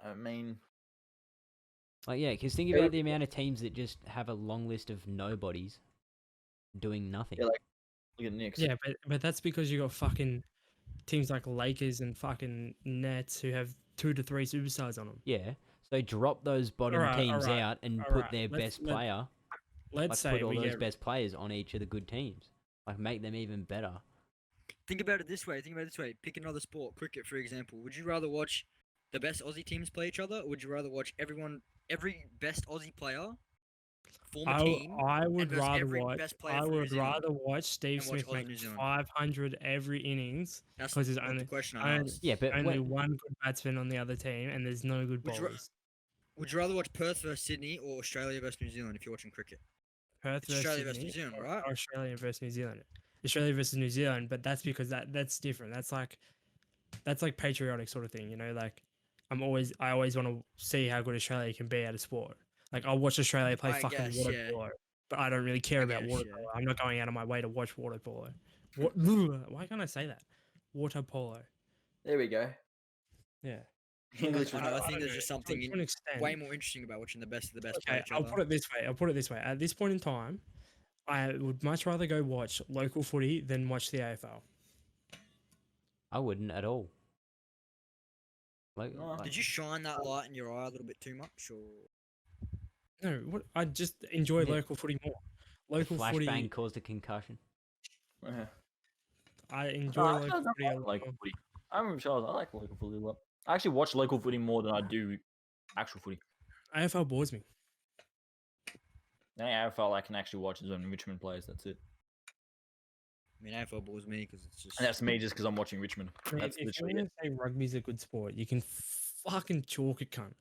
I mean, Like yeah, because think Yeah, about the amount of teams that just have a long list of nobodies doing nothing. yeah, like look at Knicks. Yeah, but that's because you got fucking teams like Lakers and fucking Nets who have 2 to 3 superstars on them. Yeah. So drop those bottom Alright, teams alright, out and put alright. their Let's- best player. Let's Like say put all we those get best players on each of the good teams. Like make them even better. Think about it this way. Pick another sport, cricket for example. Would you rather watch the best Aussie teams play each other, or would you rather watch every best Aussie player form a team? I would versus rather every watch. best player I from New would Zealand rather watch Steve and watch Smith Aussie make New Zealand? 500 every innings That's 'cause there's not only- the question I only- asked. Yeah, but only when- one good batsman on the other team, and there's no good Would you ra- bowlers. Would you rather watch Perth versus Sydney or Australia versus New Zealand if you're watching cricket? Perth It's versus Australia versus New Sydney, Zealand, or right? Australia versus New Zealand. Australia versus New Zealand, but that's because that's different. That's like patriotic sort of thing, you know. Like I always want to see how good Australia can be at a sport. Like I'll watch Australia play I fucking guess, water yeah. polo, but I don't really care I about guess, water yeah. polo. I'm not going out of my way to watch water polo. Why can't I say that? Water polo. There we go. Yeah. English I was don't know, I I think don't there's know, just to something an extent. way more interesting about watching the best of the best play Okay, each I'll other. put it this way. At this point in time, I would much rather go watch local footy than watch the AFL. I wouldn't at all. Like, No. like- Did you shine that light in your eye a little bit too much, or No, what I just enjoy Yeah. local footy more. the Local footy. flashbang caused a concussion. Yeah. I No, enjoy I local footy a like lot local more. footy. I'm sure I like local footy a lot. I actually watch local footy more than I do actual footy. AFL bores me. The only AFL I can actually watch is when Richmond plays. That's it. I mean, AFL bores me because it's just. And that's me just because I'm watching Richmond. Mate, That's if you literally want it. to say rugby's a good sport, you can fucking chalk it, cunt.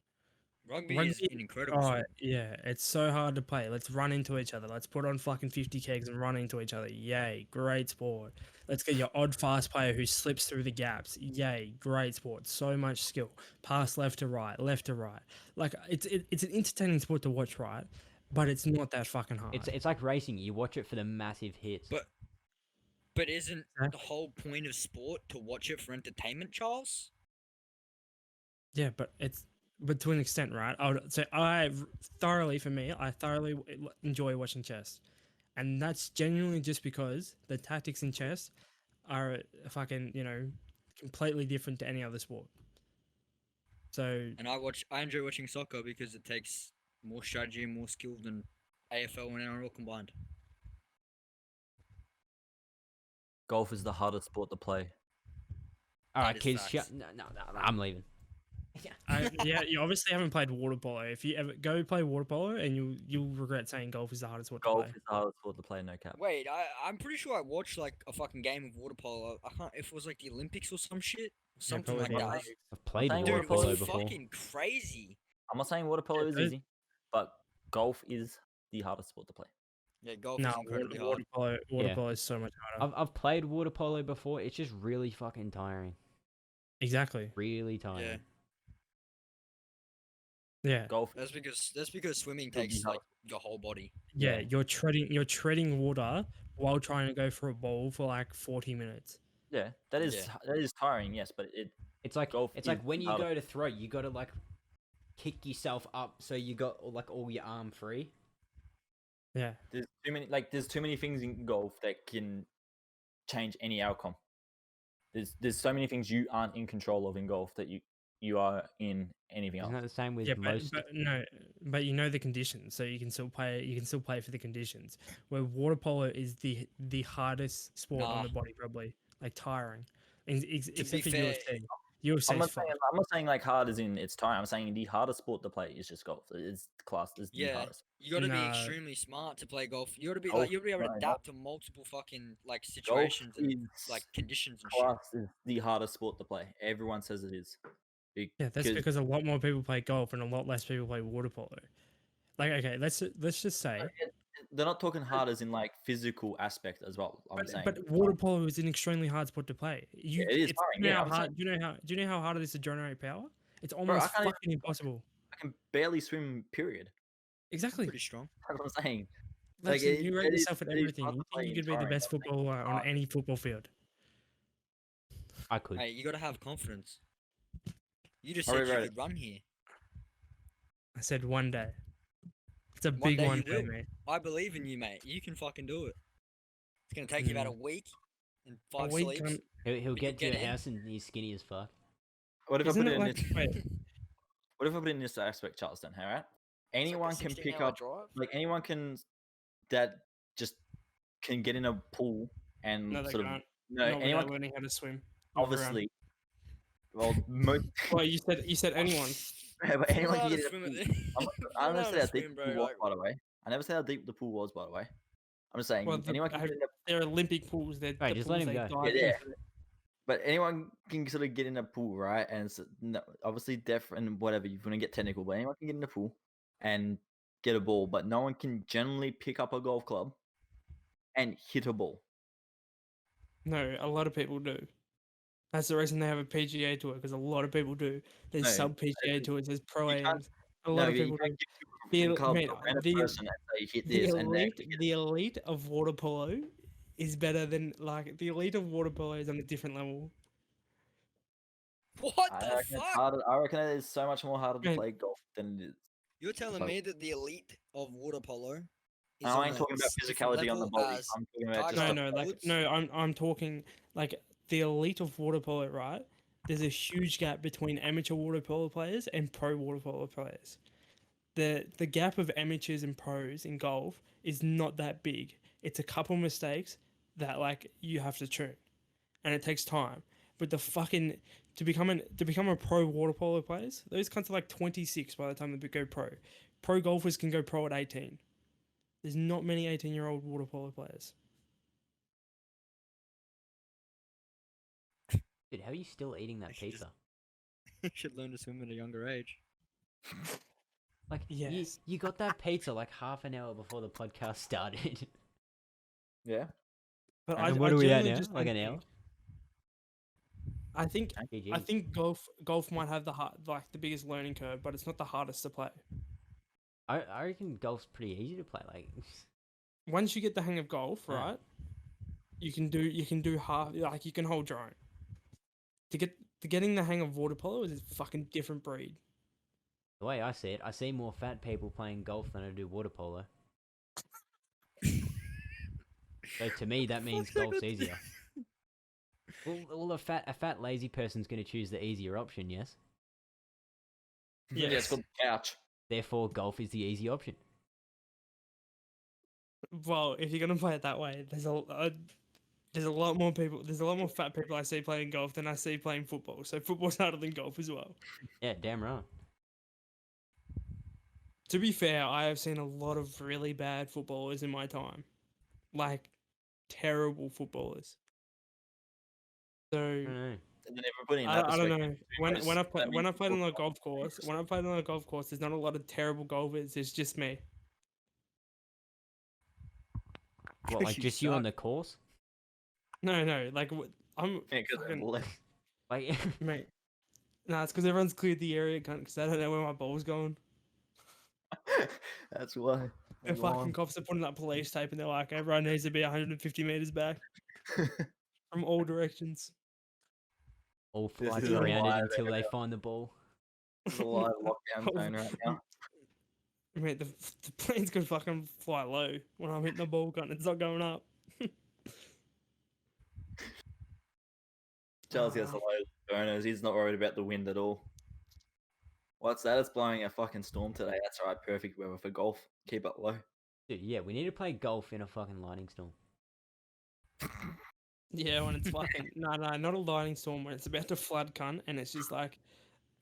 Rugby is an incredible Oh sport. yeah, it's so hard to play. Let's run into each other. Let's put on fucking 50 kegs and run into each other. Yay, great sport. Let's get your odd fast player who slips through the gaps. Yay, great sport. So much skill. Pass left to right, left to right. Like it's an entertaining sport to watch, right? But it's not that fucking hard. It's like racing. You watch it for the massive hits. But isn't Huh? the whole point of sport to watch it for entertainment, Charles? Yeah, but to an extent, right? I would say I thoroughly enjoy watching chess, and that's genuinely just because the tactics in chess are fucking completely different to any other sport. So And I enjoy watching soccer because it takes more strategy and more skill than AFL and NRL combined. Golf is the hardest sport to play. All that right, is kids, facts. no, I'm leaving. yeah, you obviously haven't played water polo. If you ever go play water polo, and you'll regret saying golf is the hardest sport to Golf play. is the hardest sport to play. No cap. Wait, I'm pretty sure I watched like a fucking game of water polo. I can't if it was like the Olympics or some shit, something probably like the that. Olympics. I've played saying water Dude, it polo was before. fucking crazy. I'm not saying water polo is those- easy, but golf is the hardest sport to play. Yeah, golf No, is incredibly hard. water Yeah. polo is so much harder. I've played water polo before. It's just really fucking tiring. Exactly. Really tiring. Yeah. Golf. That's because swimming It'll be takes hard. like your whole body. Yeah, Yeah. you're treading water while trying to go for a ball for like 40 minutes. Yeah, that is Yeah. that is tiring. Yes, but It's like Golf it's like is when you harder. go to throw, you got to like kick yourself up so you got like all your arm free. Yeah. there's too many things in golf that can change any outcome. There's so many things you aren't in control of in golf that you are in anything Isn't else. that the same with Yeah, most? but you know the conditions, so you can still play. You can still play for the conditions. Where water polo is the hardest sport on Nah. the body, probably like tiring, except be for fair, UFC. UFC I'm is not fun. saying like hard as in it's tiring. I'm saying the hardest sport to play is just golf. It's classed as the Yeah, hardest. you got to be Nah. extremely smart to play golf. You got to be Golf- like you got to be able to no, adapt to multiple fucking like Golf situations and is like conditions and shit. classed as the hardest sport to play. Everyone says it is. Yeah, that's because a lot more people play golf and a lot less people play water polo. Like, okay, let's just say, they're not talking hard as in like physical aspect as well. I'm saying, but water polo is an extremely hard sport to play. You, it is it's, tiring, you know yeah, how I'm hard, do you know how hard it is to generate power? It's I almost can't even- fucking impossible. I can barely swim. Period. Exactly. Pretty strong. That's what I'm saying. Like, Lexi, you rate it is- yourself at it is everything. hard You to think you play could be the tiring, best I'm saying footballer on hard. any football field? I could. Hey, you got to have confidence. You just Alright, said you right. could run here. I said one day. It's a One big day one you day, do. mate. I believe in you, mate. You can fucking do it. It's gonna take you about a week and A 5 week sleeps. on- He'll But get you'll to get your in. house and he's skinny as fuck. What if Isn't I put it it in like, this? wait, What if I put it in this aspect, Charleston? All right. It's like a Anyone can 16 pick hour up. drive. Like anyone can that just can get in a pool and no, they sort can't. of no Not anyone without learning how to swim. Move around. obviously. Well, most Well, you said anyone. but anyone can get in a swim pool. at I I'm never not said how swim, deep the bro. pool was, Like, by the way. I never said how deep the pool was, by the way. I'm just saying Well, anyone can get in a they're Olympic pools. They're Right, the just let pools him they go. dive Yeah, into. but anyone can sort of get in a pool, right? And it's obviously deaf and whatever. You want to get technical, but anyone can get in a pool and get a ball. But no one can generally pick up a golf club and hit a ball. No, a lot of people do. That's the reason they have a PGA tour, because a lot of people do. There's No, sub PGA tours. There's pro you can't- AMs. A lot of you people can't do. give The people clubs mate, to a random the- person and say hit The this, and they elite of water polo is better than the elite of water polo is on a different level. what I the reckon it's fuck? harder. I reckon it is so much more harder to Man. play golf than it is. You're telling Like- me that the elite of water polo is And I ain't talking about physicality on the body. I'm talking about just No, I'm talking like the elite of water polo, right? There's a huge gap between amateur water polo players and pro water polo players. The gap of amateurs and pros in golf is not that big. It's a couple mistakes that like you have to tune. and it takes time. But the fucking to become a pro water polo players, those cunts are like 26 by the time they go pro. Pro golfers can go pro at 18. There's not many 18-year-old water polo players. Dude, how are you still eating that I should just- pizza? You should learn to swim at a younger age. Like, Yes. you got that pizza like half an hour before the podcast started. Yeah. But And what are we at genuinely now? just Like don't an hour? think- I think GG. I think golf might have the biggest learning curve, but it's not the hardest to play. I reckon golf's pretty easy to play. Like, Once you get the hang of golf, Ah. right? You can do half, like you can hold your own. Getting the hang of water polo is a fucking different breed. the way I see it, I see more fat people playing golf than I do water polo. So to me, that means golf's easier. Well, a fat lazy person's going to choose the easier option, yes? Yeah, it's Yes. called the couch. Therefore, golf is the easy option. Well, if you're gonna play it that way, there's a lot more people. There's a lot more fat people I see playing golf than I see playing football. So football's harder than golf as well. Yeah, damn right. To be fair, I have seen a lot of really bad footballers in my time, like terrible footballers. I So don't know. And then everybody in that I don't perspective, know. When because when I that play, when means I played on people a golf course, when I played on a golf course, there's not a lot of terrible golfers. It's just me. What, like You just you on suck. the course? No, like I'm Yeah, 'cause they're fucking left. Like, mate. Nah, it's because everyone's cleared the area, because they don't know where my ball's going. That's why. The Go fucking on. cops are putting up police tape, and they're like, everyone needs to be 150 meters back from all directions. all This fly is a around it live until they find the ball. It's a live lockdown zone right now. Mate, the plane's gonna fucking fly low when I'm hitting the ball gun. It's not going up. Charles gets a Ah. load of burners. He's not worried about the wind at all. What's that? It's blowing a fucking storm today. That's alright. Perfect weather for golf. Keep it low. Dude, yeah, we need to play golf in a fucking lightning storm. Yeah, when it's fucking no, not a lightning storm. When it's about to flood, cunt, and it's just like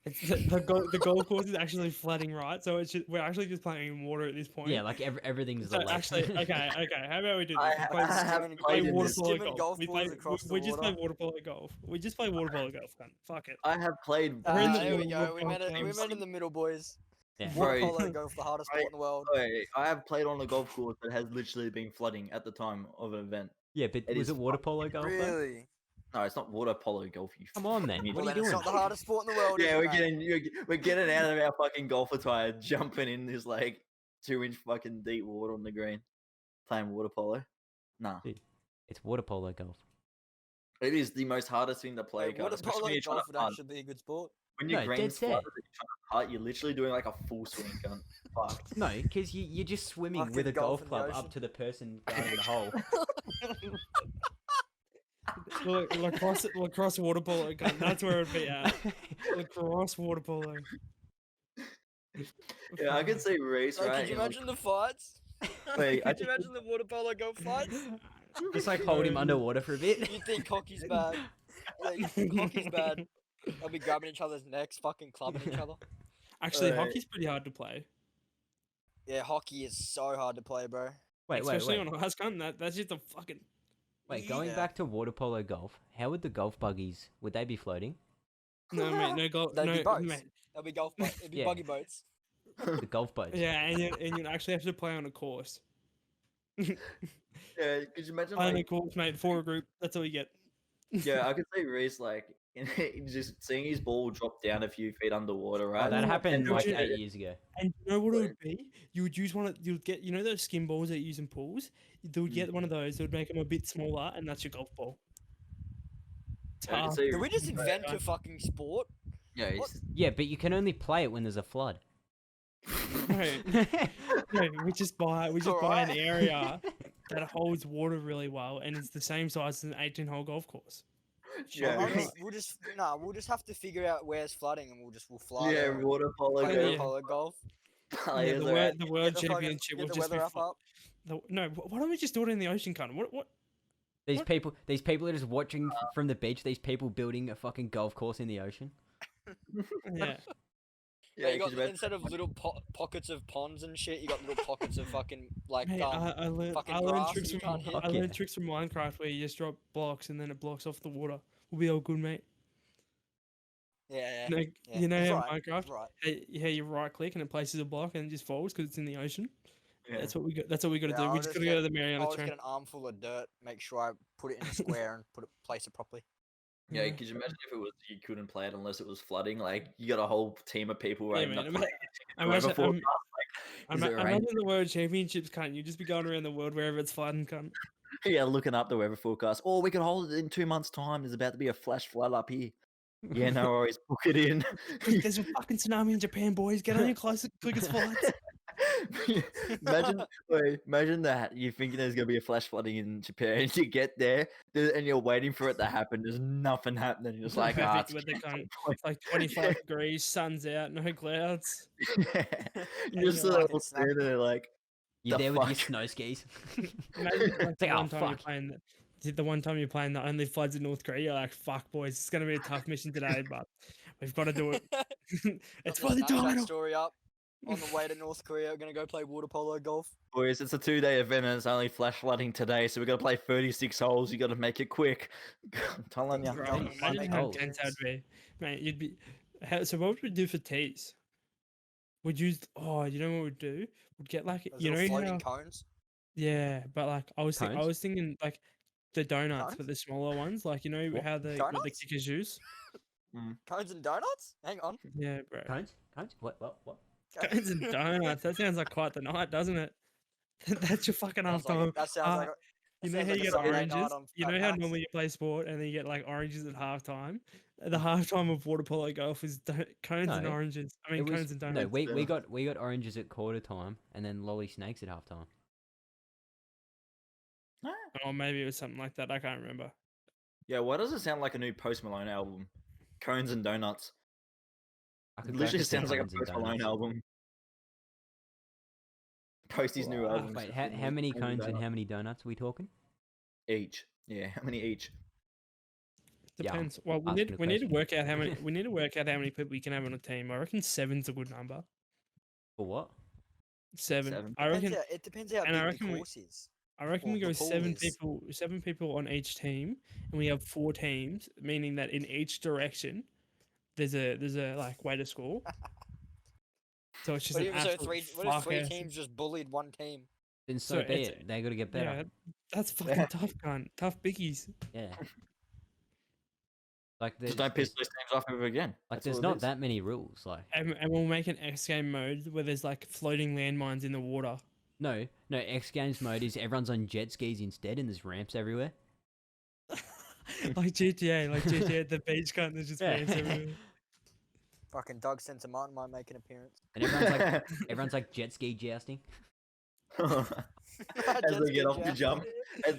it's the golf course is actually flooding, right? So it's just we're actually just playing in water at this point. Yeah, like everything's So a lake. actually, okay. How about we do I this? ha- We play, I haven't we played play in water this. polo Skimming golf. golf We balls play. across the We just play water. water polo golf. We just play water polo golf, cunt. Fuck it. I have played. We're in the There we middle go. of We met it. We games. met in the middle, boys. Yeah. Water Bro, polo golf, the hardest sport in the world. Wait, I have played on a golf course that has literally been flooding at the time of an event. Yeah, but It was is it water polo golf? though? Really? No, it's not water polo golf. You Come on then. idiot. What Well, are you then it's doing? not the hardest sport in the world. Yeah, is it, we're mate? we're getting out of our fucking golf attire, jumping in this like 2-inch fucking deep water on the green, playing water polo. Nah, Dude, it's water polo golf. it is the most hardest thing to play, Wait, guys. water Especially polo when you're trying golf to would putt. actually be a good sport. When your No, green's dead set. flooded, and you're trying to putt, you're literally doing like a full swing, cunt. Fuck. No, because you're just swimming with Fucking a golf golf in the club ocean. up to the person guarding the hole. Lacrosse water polo, cunt. That's where it'd be at. Lacrosse water polo. Yeah, I could see Reese, Like, right? could you in, like- imagine the fights? Wait, I Could you imagine the water polo golf fights? Just like hold him underwater for a bit. You think hockey's bad? Yeah, you think hockey's bad? They'll be grabbing each other's necks, fucking clubbing each other. Actually, Right. hockey's pretty hard to play, Yeah, hockey is so hard to play, bro. especially on ice, cunt. That's just a fucking. Wait, going Yeah. back to water polo golf, how would the golf buggies, would they be floating? No, mate, no goal. They'd be No, boats. mate. It'll be golf. It'd be Yeah. buggy boats. The golf boats. Yeah, and you actually have to play on a course. Yeah, could you imagine Play on a like course, mate, for a group. That's all you get. yeah, I could see Reese like just seeing his ball drop down a few feet underwater, right? Oh, that Oh, happened and like would you- 8 years ago. And you know what it would be? You would use one of you'd get those skin balls that you use in pools. They would get one of those. They would make them a bit smaller, and that's your golf ball. Yeah, I could Tough. see Did we just Reese, invent a fucking sport? yeah, What? he's, Yeah, but you can only play it when there's a flood. Right. No, we just buy an Alright. area that holds water really well, and it's the same size as an 18-hole golf course. yeah, We'll Reese- we'll just have to figure out where's flooding, and we'll fly. yeah, there and water polo play Yeah. water golf polo golf. Yeah, players the are world, out. the Get world the fucking- championship get will the just be weather up. why don't we just do it in the ocean, cunt? What? These What? people are just watching from the beach. These people building a fucking golf course in the ocean. Yeah. Yeah, you got could you imagine- instead of little pockets of ponds and shit, you got little pockets of fucking like Mate, I learned fucking grass grass that you can't hit. Fuck I yeah. learned tricks from Minecraft where you just drop blocks and then it blocks off the water. We'll be all good, mate. Yeah, You know, yeah. you know He's how right, Minecraft, he's right. how you right click and it places a block and it just folds because it's in the ocean. Yeah. That's what we got. That's what we got to Yeah, do. I'll We just just got to go to get- the Mariana I'll just Trench. get an armful of dirt, make sure I put it in a square and place it properly. Yeah, Yeah. could you imagine if it was you couldn't play it unless it was flooding? Like you got a whole team of people Yeah, right man. now. Imagine, Is it raining? imagine the World Championships, can't you? Just be going around the world wherever it's flooding, cunt. Yeah, looking up the weather forecast. Oh, we can hold it in 2 months' time. There's about to be a flash flood up here. Yeah, no worries. Book it in. There's a fucking tsunami in Japan, boys. Get on your quickest flights. imagine that. You think there's gonna be a flash flooding in Japan. You get there and you're waiting for it to happen. There's nothing happening. You're just like, Perfect it's weather, cunt. It's like 25 degrees, sun's out, no clouds. You're just you're like, all it's not- standing there like, You're The there with your fuck? snow skis. Imagine like, It's the like, one oh, time you're fuck. playing the one time you're playing the only floods in North Korea. You're like, fuck, boys, it's gonna be a tough mission today, but we've got to do it. It's Got for the Snapchat title. story up on the way to North Korea. Gonna go play water polo golf. boys, it's a 2-day event and it's only flash flooding today, so we got to play 36 holes. You got to make it quick. I'm telling you. Bro, Don't imagine make how holes. intense that'd be, mate. You'd be. So what would we do for teas? Would you? Oh, you know what we'd do? We'd get like Those you little know floating how. cones. Yeah, but like I was Cones? thinking like the donuts, Cones? but the smaller ones. Like you know What? how the what the Donuts? kickers use. Cones and donuts? Hang on. Yeah, bro. Cones? What? Cones and donuts. That sounds like quite the night, doesn't it? That's your fucking Sounds like halftime. it- that sounds like You that know sounds how like you a get Sunday night oranges? on You at know how PAX. normally you play sport and then you get like oranges at halftime? The halftime of water polo golf is cones and No, oranges. I mean, It was cones and donuts. no. We Yeah. got oranges at quarter time, and then lolly snakes at half time. Or maybe it was something like that. I can't remember. Yeah, why does it sound like a new Post Malone album? Cones and Donuts. I It could go literally for some sounds like a cones and Post Malone donuts. album. Posty's new Wow. album. Wait, how many cones and how many donuts are we talking? Each. Yeah, how many each? Yeah, I'm Depends. Well, asking a we need to question. work out how many we need to work out how many people we can have on a team. I reckon seven's a good number. For what? Seven. Seven. I reckon. It depends how and I big reckon the we- course is. I reckon Well, we go the pool seven is- people. 7 people on each team, and we have 4 teams, meaning that in each direction, there's a like way to score. So it's just What an if, so absolute what if 3 fuck-ass- teams just bullied one team? Then So so be it's- it. They got to get better. Yeah, that's fucking tough, cunt. Tough biggies. Yeah. Like there's, Just don't piss those teams off ever again. like That's there's all it not is. that many rules. Like And we'll make an X game mode where there's like floating landmines in the water. no X Games mode is everyone's on jet skis instead, and there's ramps everywhere. Like GTA, at the beach, cunt. There's just Yeah. ramps everywhere. Fucking Doug Santa Martin might make an appearance. And everyone's like jet ski jousting. As they get off the jump,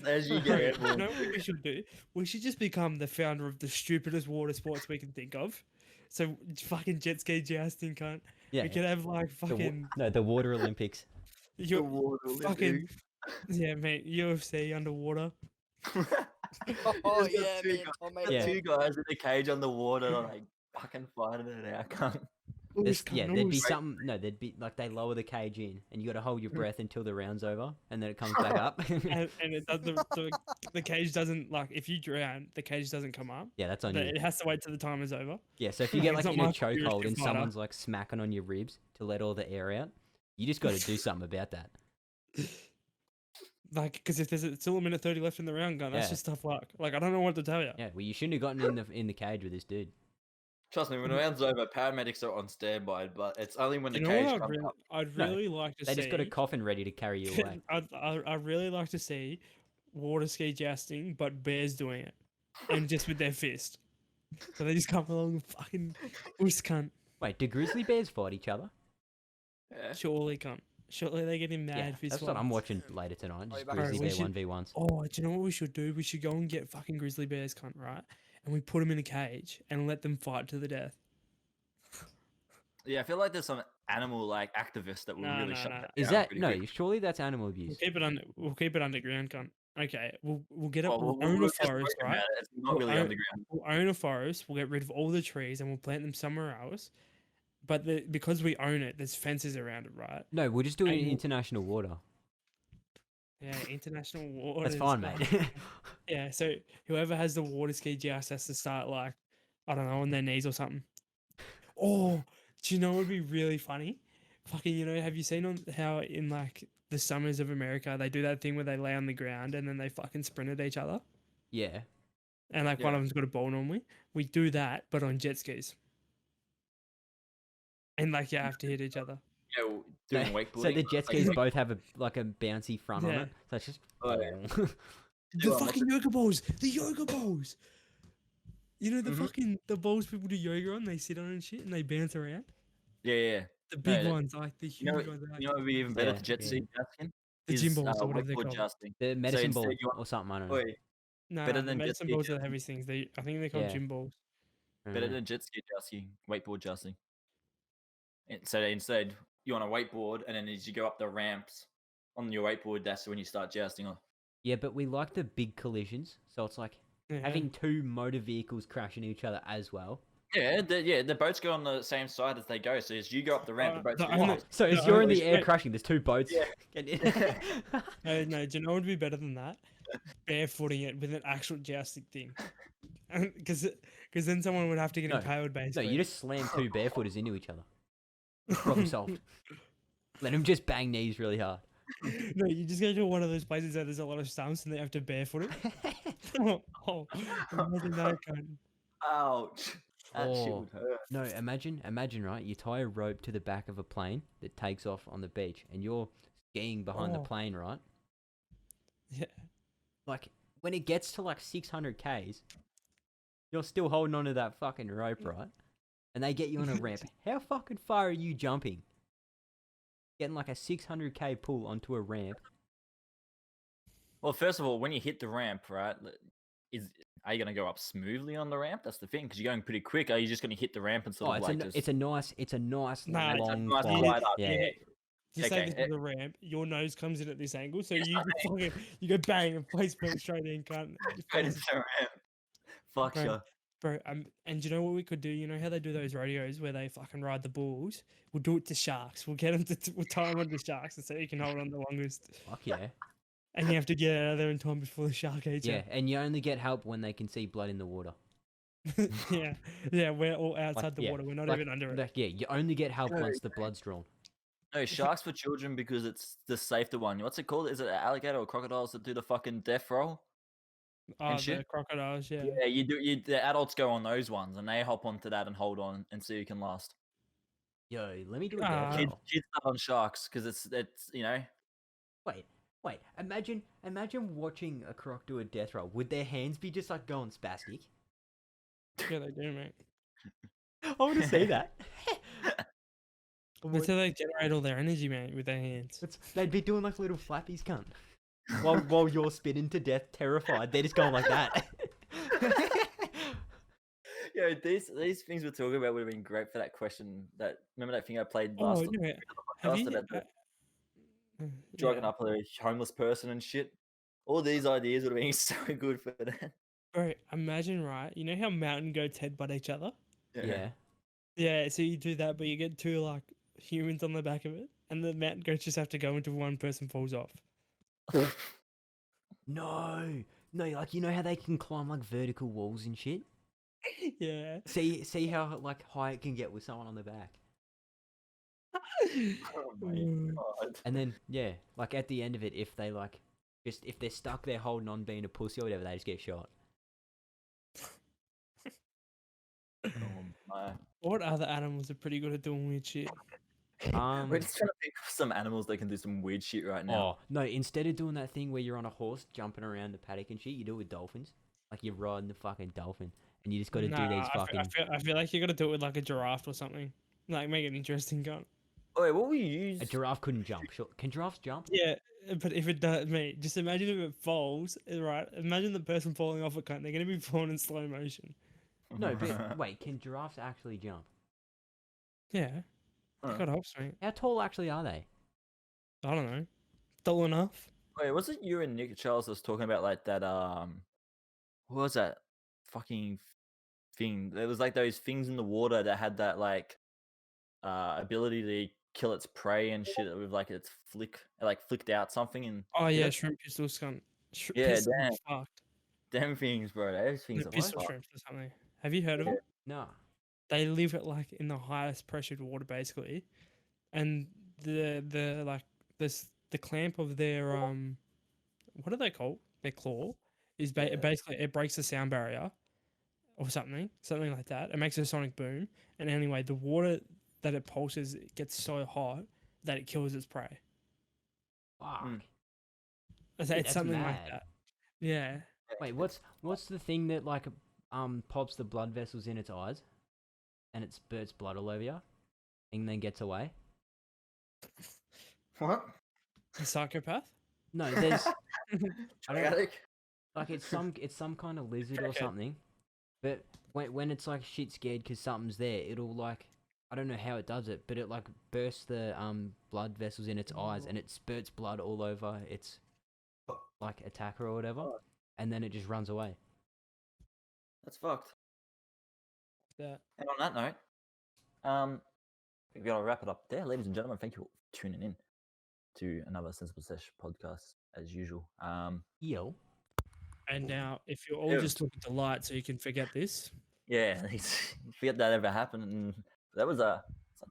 as you get You airborne. know what we should do? We should just become the founder of the stupidest water sports we can think of. So fucking jet ski jousting, cunt. Yeah. We could have like The wa- fucking the Water Olympics. fucking yeah, mate. UFC underwater. Oh Just got yeah, two me and guys- Tom made Yeah. Two guys in a cage underwater, like fucking fighting it out. Cunt. There's, yeah, there'd be Oosh. something. No, there'd be like they lower the cage in, and you got to hold your breath until the round's over, and then it comes back up. and it does the cage doesn't like if you drown, the cage doesn't come up. Yeah, that's on But you. it has to wait till the time is over. Yeah, so if you get It's like not in a my fault you're a chokehold shit and fighter. someone's like smacking on your ribs to let all the air out, you just got to do something about that. Like, because if there's still a minute 30 left in the round, gun, that's Yeah. just tough luck. Like, I don't know what to tell you. Yeah, well, you shouldn't have gotten in the cage with this dude. Trust me, when the round's over, paramedics are on standby, but it's only when the You know cage what comes up. I'd No, really like to They see. just got a coffin ready to carry you away. I'd really like to see water ski jousting, but bears doing it, and just with their fist. So they just come along and fucking us cunt. Wait, do grizzly bears fight each other? Yeah. Surely cunt. Surely they get in mad Yeah, fist that's what I'm fights. watching later tonight. Oh, Just you're back grizzly to bear this. 1v1s. Oh, do you know what we should do? We should go and get fucking grizzly bears, cunt, right? And we put them in a cage and let them fight to the death. Yeah, I feel like there's some animal like activists that will No, really no, shut no. that Is down that pretty no? quick. Surely that's animal abuse. We'll keep it underground, cunt. Okay, we'll get it. Well, We'll own a just forest, spoken right? about it. It's not We'll really own, underground. we'll own a forest. We'll get rid of all the trees and we'll plant them somewhere else. But because we own it, there's fences around it, right? No, we'll just do it And in we'll- international water. Yeah, international water. That's fine, mate. Yeah, so whoever has the water ski just has to start like, I don't know, on their knees or something. Oh, do you know what would be really funny? Fucking, have you seen on how in like the summers of America they do that thing where they lay on the ground and then they fucking sprint at each other? Yeah. And like one Yeah. of them's got a ball normally. We do that, but on jet skis. And like you have to hit each other. Yeah, doing wakeboarding. So the jet like, skis both have a bouncy front on Yeah. it. So it's just. Oh, yeah. The what's fucking yoga balls! The yoga balls! You know the Mhm. fucking the balls people do yoga on, they sit on and shit and they bounce around? Yeah. The big that- ones, like the You know, huge ones. Like, you know what would be even better Yeah, for jet yeah. ski jousting? the Is, gym balls or whatever they're wakeboard called. jousting. the medicine instead ball you want- or something. I don't know. Oi, No, better the than jet medicine ski balls are the jousting. heaviest things. I think they're called Yeah. gym balls. I don't Better know. than jet ski jousting, wakeboard jousting. So instead, you want a wakeboard, and then as you go up the ramps on your wakeboard, that's when you start jousting off. Yeah, but we like the big collisions, so it's like Yeah. having two motor vehicles crashing each other as well. Yeah, the boats go on the same side as they go. So as you go up the ramp, the boats the go only- past. So as No, you're in holy the air shit. crashing, there's two boats. Yeah. No, do you know what would be better than that? Barefooting it with an actual jousting thing. Because then someone would have to get No, impaled, No, basically. you just slam two barefooters into each other. Problem solved. Let them just bang knees really hard. No, you just go to one of those places where there's a lot of stumps and they have to barefoot it. Oh, imagine that kind. Ouch! That shit Oh. would hurt. No, imagine, right? You tie a rope to the back of a plane that takes off on the beach, and you're skiing behind the Oh. plane, right? Yeah. Like when it gets to like 600 k's, you're still holding onto that fucking rope, right? And they get you on a ramp. How fucking far are you jumping? Getting like a 600k pull onto a ramp. Well, first of all, when you hit the ramp, right, are you going to go up smoothly on the ramp? That's the thing, because you're going pretty quick. Are you just going to hit the ramp and sort Oh, of it's like a just... it's a nice Nah, it's a long nice climb. glide up, Yeah. yeah. Just say Okay, this is a ramp, your nose comes in at this angle, so you go bang and place plant straight in, can't Straight into the ramp. Fuck Right. you. Bro, and do you know what we could do? You know how they do those rodeos where they fucking ride the bulls? We'll do it to sharks. We'll get them we'll tie them onto sharks and so you can hold on the longest. Fuck yeah. And you have to get out of there in time before the shark eats Yeah, and you only get help when they can see blood in the water. you. Yeah, we're all outside the yeah, water. We're not like- even under it. Like, yeah, you only get help No, once the blood's drawn. No, sharks for children because it's the safer one. What's it called? Is it alligator or crocodiles that do the fucking death roll? Oh, the shit. crocodiles, yeah. Yeah, you do. The adults go on those ones, and they hop onto that and hold on and see who can last. Yo, let me do a Ah. death Kids, roll. kids start on sharks because it's Wait. Imagine watching a croc do a death roll. Would their hands be just like going spastic? Yeah, they do, mate. I want to see that. That's how they generate all their energy, mate, with their hands. They'd be doing like little flappies, cunt. While you're spinning to death, terrified, they're just going like that. Yeah, these things we're talking about would have been great for that question. Remember that thing I played Oh, last yeah. Have you? about Yeah. drugging up a homeless person and shit. All these ideas would have been so good for that. Bro, imagine, right? You know how mountain goats headbutt each other? Yeah. Yeah, so you do that, but you get two like humans on the back of it, and the mountain goats just have to go until one person falls off. No, like you know how they can climb like vertical walls and shit. Yeah. See how like high it can get with someone on the back. Oh my Mm. god. And then yeah, like at the end of it, if they like just if they're stuck there holding on being a pussy or whatever, they just get shot. Oh my. What other animals are pretty good at doing weird shit? We're just trying to think of some animals that can do some weird shit right now. Oh no! Instead of doing that thing where you're on a horse jumping around the paddock and shit, you do it with dolphins. Like you're riding the fucking dolphin, and you just got to do these Nah, fucking. I feel like you got to do it with like a giraffe or something. Like make it interesting, gun. Wait, what we use? A giraffe couldn't jump. Sure. Can giraffes jump? Yeah, but if it does, mate, just imagine if it falls. Right? Imagine the person falling off a cunt. They're gonna be falling in slow motion. No, but wait, can giraffes actually jump? Yeah. Huh. God helps, mate. How tall actually are they? I don't know. Tall enough. Wait, was it you and Nick Charles was talking about like that? What was that fucking thing? There was like those things in the water that had that like ability to kill its prey and shit with like its flicked out something and Oh you yeah, know? shrimp pistol skunk. Yeah, Pistol damn. fucked. Them things, bro. Those things No, are pistol fuck. shrimps or something. Have you heard of Yeah. them? No. They live at like in the highest pressured water basically, and the like this the clamp of their what are they called? Their claw is Yeah. basically it breaks the sound barrier or something like that. It makes a sonic boom, and anyway, the water that it pulses it gets so hot that it kills its prey. Fuck. Mm. It's That's something like mad. that. Yeah. Wait, what's the thing that like pops the blood vessels in its eyes, and it spurts blood all over you, and then gets away? What? A psychopath? No, there's I don't Traumatic? like it's some kind of lizard or Okay. something, but when it's like shit scared because something's there, it'll like I don't know how it does it, but it like bursts the blood vessels in its eyes and it spurts blood all over its like attacker or whatever, and then it just runs away. That's fucked. Yeah. And on that note, I think we gotta wrap it up there, ladies and gentlemen. Thank you all for tuning in to another Sensible Sesh podcast as usual. Yo. And now, if you all Yeah. just look at the light so you can forget this, Yeah, forget that ever happened. And that was some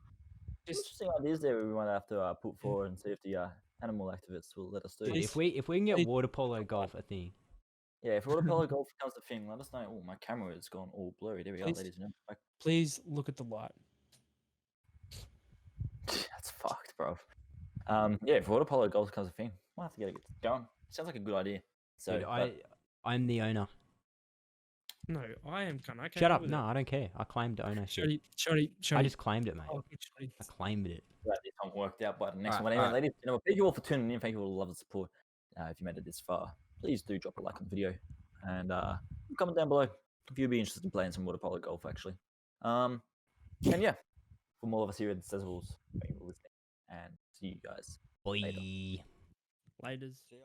just interesting ideas there we might have to put forward and see if the animal activists will let us do. Dude, Please- if we can get please- water polo golf a thing, Yeah, if water polo golf becomes a thing, let us know. Oh, my camera has gone all blurry. There we go, Please- ladies and gentlemen. please look at the light. That's fucked, bro. Yeah, if water polo golf becomes a thing, we'll have to get it going. Sounds like a good idea. So, dude, but- I'm the owner. No, I am kind of. Shut up! No, I don't care. I claimed ownership. Shoddy. I just claimed it, mate. Oh, good Shoddy. I claimed it. glad this one worked out by the next Alright, one. Anyway, alright. ladies and gentlemen, thank you all for tuning in. Thank you all for the love and support. If you made it this far, please do drop a like on the video and comment down below if you'd be interested in playing some water polo golf, actually. And yeah, from all of us here at the Sezzles, thank you for listening and see you guys. Boy. Later. Laters. See ya.